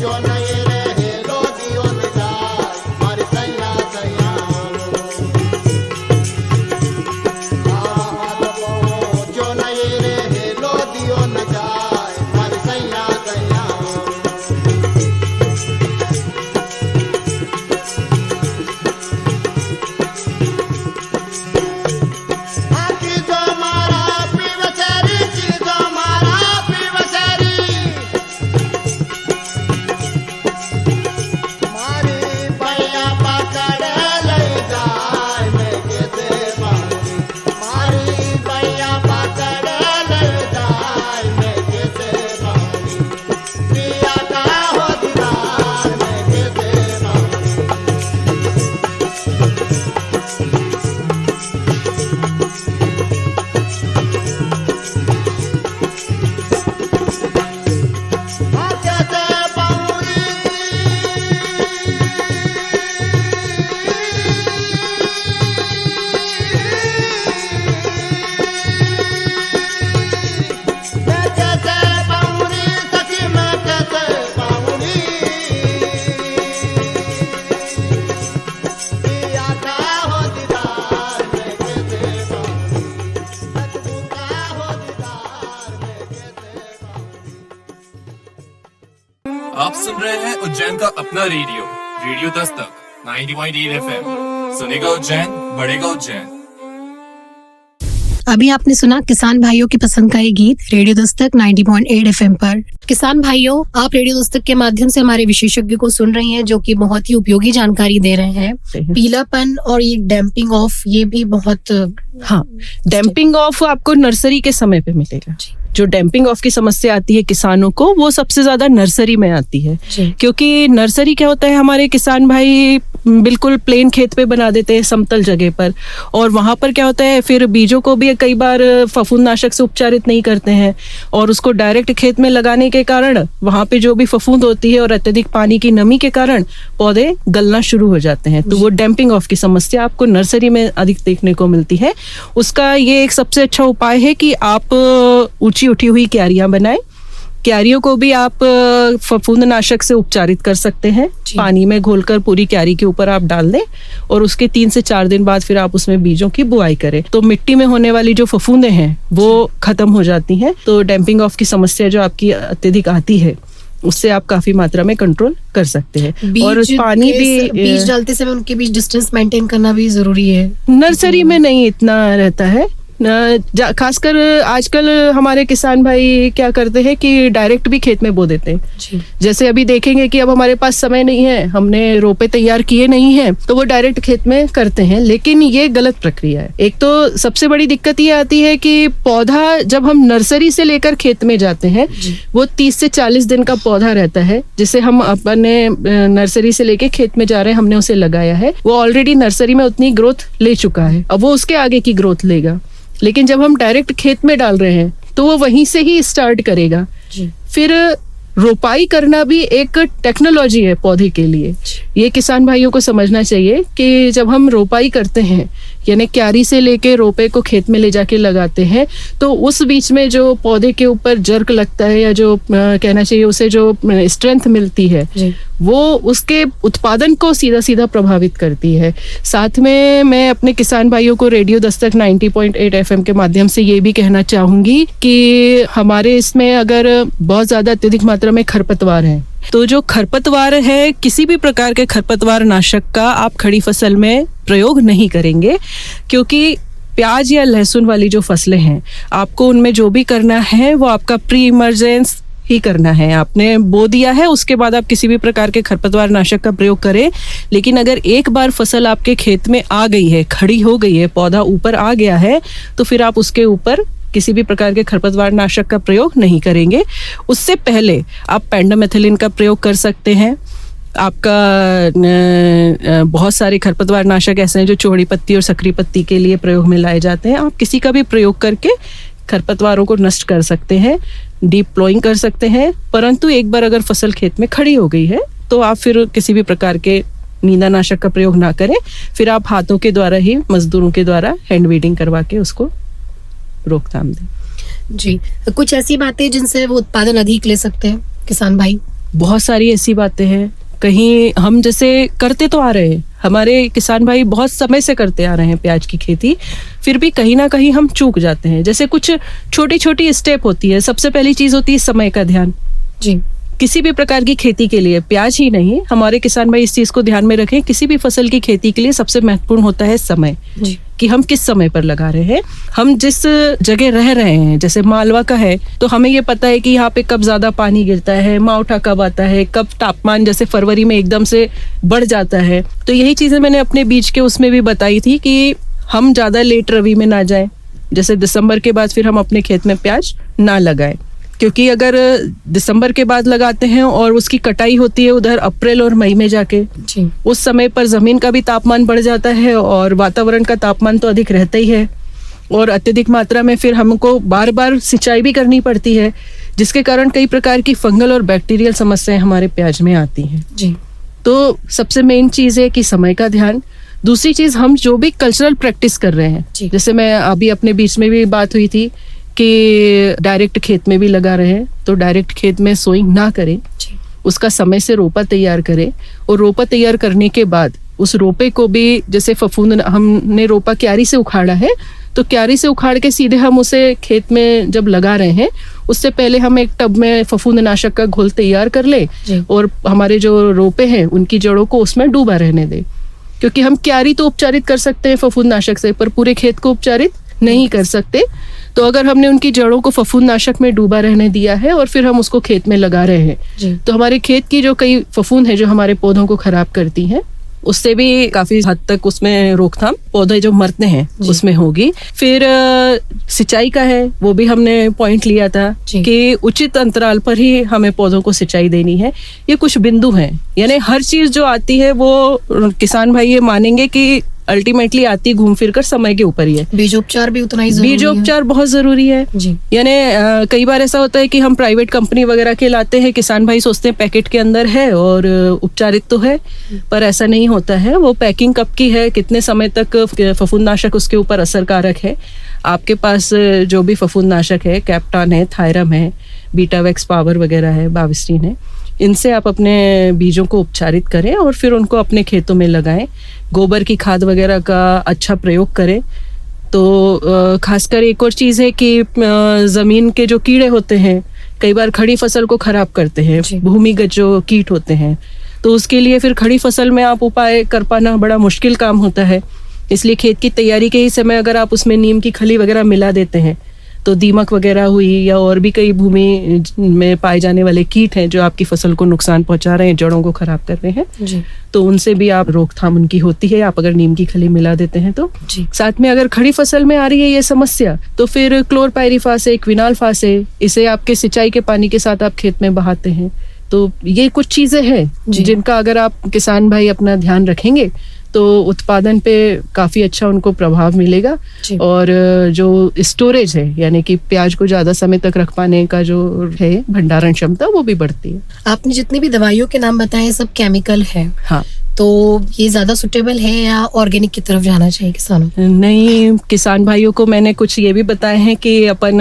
जो नहीं रहे लो दियो न जाए मारी सैया सैया जो नहीं रहे लो दियो न जाए मारी सैया सैया चीजो मारा पीवचरी चीजो मारा पीवचरी मारी भैया पकड़ ले जाए मैं कैसे पाऊंगी मारी भैया पकड़ ले जाए मैं कैसे पाऊंगी पिया का हो दीदार मैं कैसे पाऊंगी कैसे पाऊंगी मैं कैसे पाऊंगी सखी मैं कैसे पाऊंगी पिया का हो दीदार मैं कैसे पाऊंगी सतगुरु का हो दीदार मैं कैसे पाऊंगी आप सुन रहे हैं उज्जैन का अपना रेडियो रेडियो दस्तक 90.8 FM। सुनेगा उज्जैन, बढ़ेगा उज्जैन। अभी आपने सुना किसान भाइयों की पसंद का ये गीत रेडियो दस्तक 90.8 एफएम पर। किसान भाइयों, आप रेडियो दस्तक के माध्यम से हमारे विशेषज्ञ को सुन रही हैं जो कि बहुत ही उपयोगी जानकारी दे रहे हैं। पीलापन और ये डैम्पिंग ऑफ, ये भी बहुत हाँ, डैम्पिंग ऑफ आपको नर्सरी के समय पे मिलेगा। जो डैम्पिंग ऑफ की समस्या आती है किसानों को, वो सबसे ज्यादा नर्सरी में आती है। क्योंकि नर्सरी क्या होता है, हमारे किसान भाई बिल्कुल प्लेन खेत पे बना देते हैं, समतल जगह पर, और वहां पर क्या होता है, फिर बीजों को भी कई बार फफूंदनाशक से उपचारित नहीं करते हैं, और उसको डायरेक्ट खेत में लगाने के कारण वहां पे जो भी फफूंद होती है और अत्यधिक पानी की नमी के कारण पौधे गलना शुरू हो जाते हैं। तो वो डैम्पिंग ऑफ की समस्या आपको नर्सरी में अधिक देखने को मिलती है। उसका ये एक सबसे अच्छा उपाय है कि आप ऊंची उठी हुई क्यारियां बनाएं। क्यारियों को भी आप फफूंदनाशक से उपचारित कर सकते हैं। पानी में घोलकर पूरी क्यारी के ऊपर आप डाल दें और उसके 3 से 4 दिन बाद फिर आप उसमें बीजों की बुआई करें, तो मिट्टी में होने वाली जो फफूंदें हैं वो खत्म हो जाती हैं। तो डैम्पिंग ऑफ की समस्या जो आपकी अत्यधिक आती है, उससे आप काफी मात्रा में कंट्रोल कर सकते हैं। और पानी भी, बीज डालते समय उनके बीच डिस्टेंस मेंटेन करना भी जरूरी है। नर्सरी में नहीं इतना रहता है, खासकर आजकल हमारे किसान भाई क्या करते हैं कि डायरेक्ट भी खेत में बो देते हैं। जैसे अभी देखेंगे कि अब हमारे पास समय नहीं है, हमने रोपे तैयार किए नहीं हैं, तो वो डायरेक्ट खेत में करते हैं, लेकिन ये गलत प्रक्रिया है। एक तो सबसे बड़ी दिक्कत ये आती है कि पौधा जब हम नर्सरी से लेकर खेत में जाते हैं, वो 30 से 40 दिन का पौधा रहता है, जिसे हम अपने नर्सरी से लेके खेत में जा रहे हैं, हमने उसे लगाया है, वो ऑलरेडी नर्सरी में उतनी ग्रोथ ले चुका है, अब वो उसके आगे की ग्रोथ लेगा। लेकिन जब हम डायरेक्ट खेत में डाल रहे हैं तो वो वहीं से ही स्टार्ट करेगा। फिर रोपाई करना भी एक टेक्नोलॉजी है पौधे के लिए। ये किसान भाइयों को समझना चाहिए कि जब हम रोपाई करते हैं, यानी क्यारी से लेके रोपे को खेत में ले जाके लगाते हैं, तो उस बीच में जो पौधे के ऊपर जर्क लगता है, या जो कहना चाहिए उसे जो स्ट्रेंथ मिलती है, वो उसके उत्पादन को सीधा सीधा प्रभावित करती है। साथ में मैं अपने किसान भाइयों को रेडियो दस्तक 90.8 FM के माध्यम से ये भी कहना चाहूंगी कि हमारे इसमें अगर बहुत ज्यादा अत्यधिक मात्रा में खरपतवार है, तो जो खरपतवार है, किसी भी प्रकार के खरपतवार नाशक का आप खड़ी फसल में प्रयोग नहीं करेंगे, क्योंकि प्याज या लहसुन वाली जो फसलें हैं, आपको उनमें जो भी करना है वो आपका प्री इमरजेंस ही करना है। आपने बो दिया है, उसके बाद आप किसी भी प्रकार के खरपतवार नाशक का प्रयोग करें। लेकिन अगर एक बार फसल आपके खेत में आ गई है, खड़ी हो गई है, पौधा ऊपर आ गया है, तो फिर आप उसके ऊपर किसी भी प्रकार के खरपतवार नाशक का प्रयोग नहीं करेंगे। उससे पहले आप पेंडामेथिलिन का प्रयोग कर सकते हैं। आपका बहुत सारे खरपतवार नाशक ऐसे हैं जो चौड़ी पत्ती और सकरी पत्ती के लिए प्रयोग में लाए जाते हैं। आप किसी का भी प्रयोग करके खरपतवारों को नष्ट कर सकते हैं, डीप प्लोइंग कर सकते हैं। परंतु एक बार अगर फसल खेत में खड़ी हो गई है, तो आप फिर किसी भी प्रकार के नींदानाशक का प्रयोग ना करें। फिर आप हाथों के द्वारा ही, मजदूरों के द्वारा हैंड वीडिंग करवा के उसको रोकथाम दें। जी, कुछ ऐसी बातें जिनसे वो उत्पादन अधिक ले सकते हैं किसान भाई? बहुत सारी ऐसी बातें हैं। कहीं हम जैसे करते तो आ रहे हैं, हमारे किसान भाई बहुत समय से करते आ रहे हैं प्याज की खेती, फिर भी कहीं ना कहीं हम चूक जाते हैं। जैसे कुछ छोटी छोटी स्टेप होती है। सबसे पहली चीज होती है समय का ध्यान। जी, किसी भी प्रकार की खेती के लिए, प्याज ही नहीं, हमारे किसान भाई इस चीज को ध्यान में रखें, किसी भी फसल की खेती के लिए सबसे महत्वपूर्ण होता है समय, जी, कि हम किस समय पर लगा रहे हैं। हम जिस जगह रह रहे हैं, जैसे मालवा का है, तो हमें ये पता है कि यहाँ पे कब ज्यादा पानी गिरता है, मावठा कब आता है, कब तापमान जैसे फरवरी में एकदम से बढ़ जाता है। तो यही चीजें मैंने अपने बीज के उसमें भी बताई थी कि हम ज्यादा लेट रवि में ना जाएं, जैसे दिसंबर के बाद फिर हम अपने खेत में प्याज ना लगाएं, क्योंकि अगर दिसंबर के बाद लगाते हैं और उसकी कटाई होती है उधर अप्रैल और मई में जाके, जी, उस समय पर जमीन का भी तापमान बढ़ जाता है और वातावरण का तापमान तो अधिक रहता ही है, और अत्यधिक मात्रा में फिर हमको बार बार सिंचाई भी करनी पड़ती है, जिसके कारण कई प्रकार की फंगल और बैक्टीरियल समस्याएं हमारे प्याज में आती हैं। जी, तो सबसे मेन चीज है कि समय का ध्यान। दूसरी चीज, हम जो भी कल्चरल प्रैक्टिस कर रहे हैं, जी। जैसे मैं अभी अपने बीच में भी बात हुई थी कि डायरेक्ट खेत में भी लगा रहे हैं, तो डायरेक्ट खेत में सोइंग ना करें, जी, उसका समय से रोपा तैयार करें, और रोपा तैयार करने के बाद उस रोपे को भी, जैसे फफूंद, हमने रोपा क्यारी से उखाड़ा है, तो क्यारी से उखाड़ के सीधे हम उसे खेत में जब लगा रहे हैं, उससे पहले हम एक टब में फफूंदनाशक का घोल तैयार कर ले जी। और हमारे जो रोपे हैं उनकी जड़ों को उसमें डूबा रहने दें, क्योंकि हम क्यारी तो उपचारित कर सकते हैं फफूंदनाशक से, पर पूरे खेत को उपचारित नहीं कर सकते। तो अगर हमने उनकी जड़ों को फफूंदनाशक में डूबा रहने दिया है और फिर हम उसको खेत में लगा रहे हैं, जी। तो हमारे खेत की जो कई फफूंद है जो हमारे पौधों को खराब करती हैं, उससे भी काफी हद तक उसमें रोकथाम, पौधे जो मरते हैं उसमें होगी। फिर सिंचाई का है, वो भी हमने पॉइंट लिया था जी। कि उचित अंतराल पर ही हमें पौधों को सिंचाई देनी है। ये कुछ बिंदु हैं, यानी हर चीज जो आती है वो किसान भाई ये मानेंगे कि अल्टीमेटली आती घूम फिर कर समय के ऊपर ही है। बीजोपचार भी उतना ही जरूरी है। बीजोपचार बहुत जरूरी है। जी, यानी कई बार ऐसा होता है कि हम प्राइवेट कंपनी वगैरह के लाते हैं, किसान भाई सोचते हैं पैकेट के अंदर है और उपचारित तो है, पर ऐसा नहीं होता है। वो पैकिंग कब की है, कितने समय तक फफूंदनाशक उसके ऊपर असरकारक है। आपके पास जो भी फफूंदनाशक है, कैप्टान है, थायरम है, बीटावैक्स पावर वगैरह है, बाविस्टीन है, इनसे आप अपने बीजों को उपचारित करें और फिर उनको अपने खेतों में लगाएं। गोबर की खाद वगैरह का अच्छा प्रयोग करें। तो खासकर एक और चीज़ है कि ज़मीन के जो कीड़े होते हैं कई बार खड़ी फसल को खराब करते हैं, भूमिगत जो कीट होते हैं, तो उसके लिए फिर खड़ी फसल में आप उपाय कर पाना बड़ा मुश्किल काम होता है। इसलिए खेत की तैयारी के ही समय अगर आप उसमें नीम की खली वगैरह मिला देते हैं तो दीमक वगैरह हुई या और भी कई भूमि में पाए जाने वाले कीट हैं जो आपकी फसल को नुकसान पहुंचा रहे हैं, जड़ों को खराब कर रहे हैं, जी, तो उनसे भी आप रोकथाम उनकी होती है, आप अगर नीम की खली मिला देते हैं तो। जी। साथ में अगर खड़ी फसल में आ रही है ये समस्या, तो फिर क्लोरपाइरिफास है, क्विनालफास है, इसे आपके सिंचाई के पानी के साथ आप खेत में बहाते हैं। तो ये कुछ चीजें हैं जिनका अगर आप किसान भाई अपना ध्यान रखेंगे तो उत्पादन पे काफी अच्छा उनको प्रभाव मिलेगा। और जो स्टोरेज है, यानी कि प्याज को ज्यादा समय तक रख पाने का जो है भंडारण क्षमता, वो भी बढ़ती है। आपने जितनी भी दवाइयों के नाम बताए सब केमिकल है, हाँ, तो ये ज्यादा सुटेबल है या ऑर्गेनिक की तरफ जाना चाहिए किसानों को? नहीं, किसान भाइयों को मैंने कुछ ये भी बताए हैं कि अपन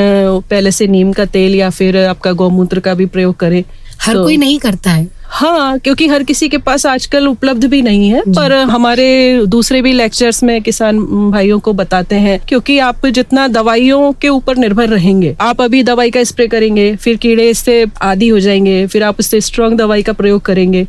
पहले से नीम का तेल या फिर आपका गौमूत्र का भी प्रयोग करें। हर कोई नहीं करता है। हाँ, क्योंकि हर किसी के पास आजकल उपलब्ध भी नहीं है, पर हमारे दूसरे भी लेक्चर्स में किसान भाइयों को बताते हैं, क्योंकि आप जितना दवाइयों के ऊपर निर्भर रहेंगे, आप अभी दवाई का स्प्रे करेंगे, फिर कीड़े इससे आदी हो जाएंगे, फिर आप उससे स्ट्रॉन्ग दवाई का प्रयोग करेंगे,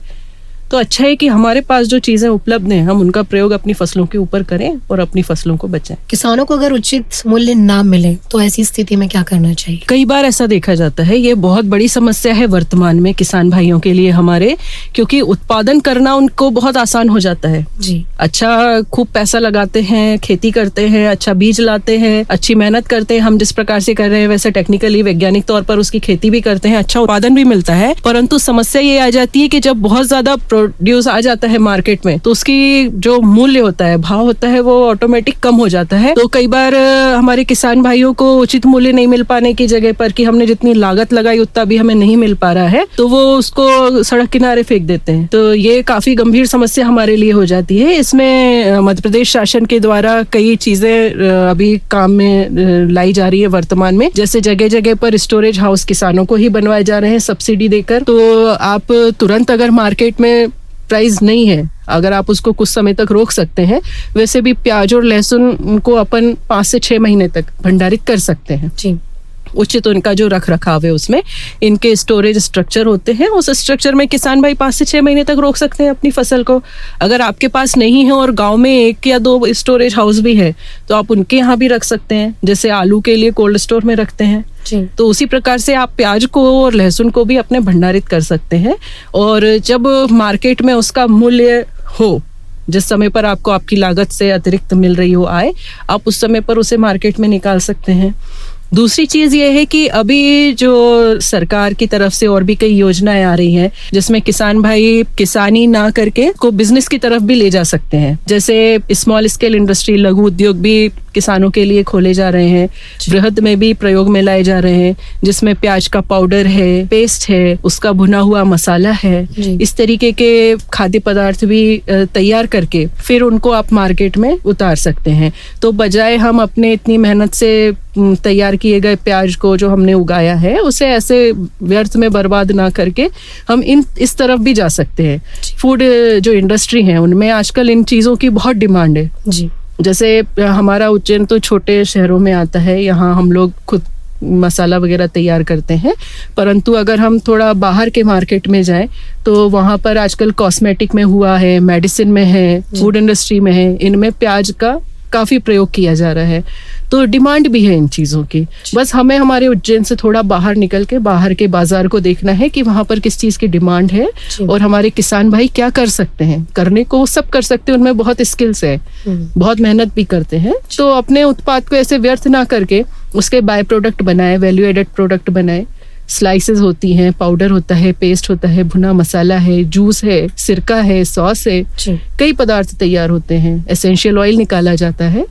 तो अच्छा है कि हमारे पास जो चीजें उपलब्ध हैं हम उनका प्रयोग अपनी फसलों के ऊपर करें और अपनी फसलों को बचाएं। किसानों को अगर उचित मूल्य ना मिले तो ऐसी स्थिति में क्या करना चाहिए? कई बार ऐसा देखा जाता है, ये बहुत बड़ी समस्या है वर्तमान में किसान भाइयों के लिए हमारे, क्योंकि उत्पादन करना उनको बहुत आसान हो जाता है। जी, अच्छा, खूब पैसा लगाते हैं, खेती करते हैं, अच्छा बीज लाते हैं, अच्छी मेहनत करते हैं, हम जिस प्रकार से कर रहे हैं वैसे टेक्निकली वैज्ञानिक तौर पर उसकी खेती भी करते हैं, अच्छा उत्पादन भी मिलता है, परंतु समस्या ये आ जाती है कि जब बहुत ज्यादा प्रोड्यूस आ जाता है मार्केट में तो उसकी जो मूल्य होता है, भाव होता है, वो ऑटोमेटिक कम हो जाता है। तो कई बार हमारे किसान भाइयों को उचित मूल्य नहीं मिल पाने की जगह पर कि हमने जितनी लागत लगाई उतना भी हमें नहीं मिल पा रहा है, तो वो उसको सड़क किनारे फेंक देते हैं। तो ये काफी गंभीर समस्या हमारे लिए हो जाती है। इसमें मध्य प्रदेश शासन के द्वारा कई चीजें अभी काम में लाई जा रही है वर्तमान में, जैसे जगह जगह पर स्टोरेज हाउस किसानों को ही बनवाए जा रहे हैं सब्सिडी देकर। तो आप तुरंत अगर मार्केट में प्राइस नहीं है, अगर आप उसको कुछ समय तक रोक सकते हैं, वैसे भी प्याज और लहसुन को अपन 5 से 6 महीने तक भंडारित कर सकते हैं जी। उचित उनका जो रख रखाव है उसमें इनके स्टोरेज स्ट्रक्चर होते हैं, उस स्ट्रक्चर में किसान भाई 5 से 6 महीने तक रोक सकते हैं अपनी फसल को। अगर आपके पास नहीं है और गांव में 1 या 2 स्टोरेज हाउस भी है तो आप उनके यहाँ भी रख सकते हैं, जैसे आलू के लिए कोल्ड स्टोर में रखते हैं जी। तो उसी प्रकार से आप प्याज को और लहसुन को भी अपने भंडारित कर सकते हैं। और जब मार्केट में उसका मूल्य हो, जिस समय पर आपको आपकी लागत से अतिरिक्त मिल रही हो आय, आप उस समय पर उसे मार्केट में निकाल सकते हैं। दूसरी चीज ये है कि अभी जो सरकार की तरफ से और भी कई योजनाएं आ रही हैं जिसमें किसान भाई किसानी ना करके को बिजनेस की तरफ भी ले जा सकते हैं, जैसे स्मॉल स्केल इंडस्ट्री, लघु उद्योग भी किसानों के लिए खोले जा रहे हैं, बृहद में भी प्रयोग में लाए जा रहे हैं, जिसमें प्याज का पाउडर है, पेस्ट है, उसका भुना हुआ मसाला है, इस तरीके के खाद्य पदार्थ भी तैयार करके फिर उनको आप मार्केट में उतार सकते हैं। तो बजाय हम अपने इतनी मेहनत से तैयार किए गए प्याज को जो हमने उगाया है उसे ऐसे व्यर्थ में बर्बाद ना करके हम इस तरफ भी जा सकते हैं। फूड जो इंडस्ट्री है उनमें आजकल इन चीज़ों की बहुत डिमांड है जी। जैसे हमारा उज्जैन तो छोटे शहरों में आता है, यहाँ हम लोग खुद मसाला वगैरह तैयार करते हैं, परंतु अगर हम थोड़ा बाहर के मार्केट में जाएं तो वहाँ पर आजकल कॉस्मेटिक में हुआ है, मेडिसिन में है, फूड इंडस्ट्री में है, इनमें प्याज का काफ़ी प्रयोग किया जा रहा है। तो डिमांड भी है इन चीज़ों की। बस हमें हमारे उज्जैन से थोड़ा बाहर निकल के बाहर के बाजार को देखना है कि वहाँ पर किस चीज़ की डिमांड है और हमारे किसान भाई क्या कर सकते हैं। करने को सब कर सकते हैं, उनमें बहुत स्किल्स है, बहुत मेहनत भी करते हैं। तो अपने उत्पाद को ऐसे व्यर्थ ना करके उसके बाय प्रोडक्ट बनाए, वैल्यू एडेड प्रोडक्ट बनाए। स्लाइसेस होती हैं, पाउडर होता है, पेस्ट होता है, भुना मसाला है, जूस है, सिरका है, सॉस है, कई पदार्थ तैयार होते हैं, एसेंशियल ऑयल निकाला जाता है।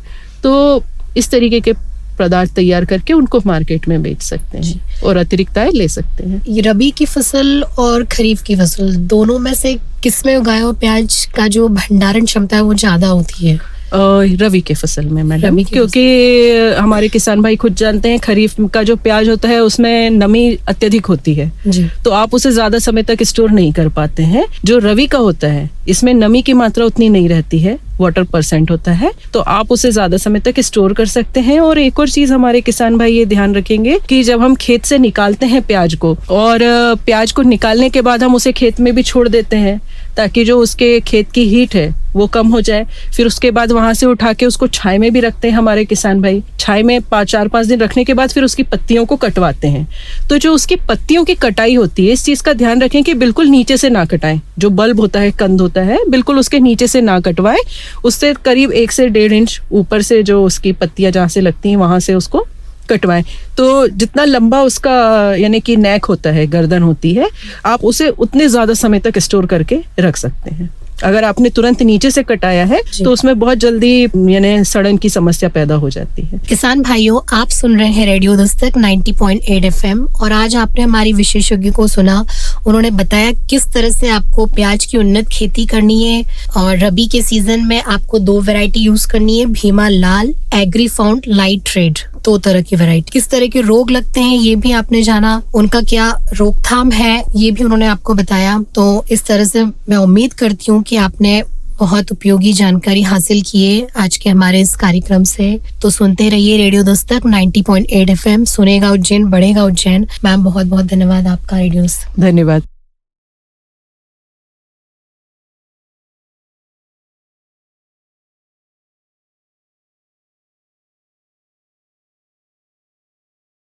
तो इस तरीके के पदार्थ तैयार करके उनको मार्केट में बेच सकते हैं और अतिरिक्त आय ले सकते हैं। ये रबी की फसल और खरीफ की फसल दोनों में से किसमें उगाया हुआ प्याज का जो भंडारण क्षमता है वो ज्यादा होती है? रवि के फसल में मैडम, क्योंकि हमारे किसान भाई खुद जानते हैं खरीफ का जो प्याज होता है उसमें नमी अत्यधिक होती है जी। तो आप उसे ज्यादा समय तक स्टोर नहीं कर पाते हैं। जो रवि का होता है इसमें नमी की मात्रा उतनी नहीं रहती है, वाटर % होता है, तो आप उसे ज्यादा समय तक स्टोर कर सकते हैं। और एक और चीज हमारे किसान भाई ये ध्यान रखेंगे कि जब हम खेत से निकालते हैं प्याज को और प्याज को निकालने के बाद हम उसे खेत में भी छोड़ देते हैं ताकि जो उसके खेत की हीट है वो कम हो जाए। फिर उसके बाद वहां से उठा के उसको छाई में भी रखते हैं हमारे किसान भाई। छाई में 4-5 दिन रखने के बाद फिर उसकी पत्तियों को कटवाते हैं। तो जो उसकी पत्तियों की कटाई होती है इस चीज का ध्यान रखें कि बिल्कुल नीचे से ना कटाएं। जो बल्ब होता है, कंद होता है, बिल्कुल उसके नीचे से ना कटवाएं, उससे करीब 1 से 1.5 इंच ऊपर से जो उसकी पत्तियां जहाँ से लगती हैं वहां से उसको कटवाएं। तो जितना लंबा उसका यानी कि नेक होता है, गर्दन होती है, आप उसे उतने ज्यादा समय तक स्टोर करके रख सकते हैं। अगर आपने तुरंत नीचे से कटाया है तो उसमें बहुत जल्दी यानी सड़न की समस्या पैदा हो जाती है। किसान भाइयों, आप सुन रहे हैं रेडियो दस्तक 90.8 FM और आज आपने हमारी विशेषज्ञ को सुना। उन्होंने बताया किस तरह से आपको प्याज की उन्नत खेती करनी है और रबी के सीजन में आपको 2 वैरायटी यूज करनी है, भीमा लाल, एग्री फाउंड, लाइट रेड, 2 तरह की वैरायटी। किस तरह के रोग लगते हैं ये भी आपने जाना, उनका क्या रोकथाम है ये भी उन्होंने आपको बताया। तो इस तरह से मैं उम्मीद करती हूँ कि आपने बहुत उपयोगी जानकारी हासिल की है आज के हमारे इस कार्यक्रम से। तो सुनते रहिए रेडियो दस्तक 90.8 FM, सुनेगा उज्जैन, बढ़ेगा उज्जैन। मैम बहुत बहुत धन्यवाद आपका रेडियो। धन्यवाद।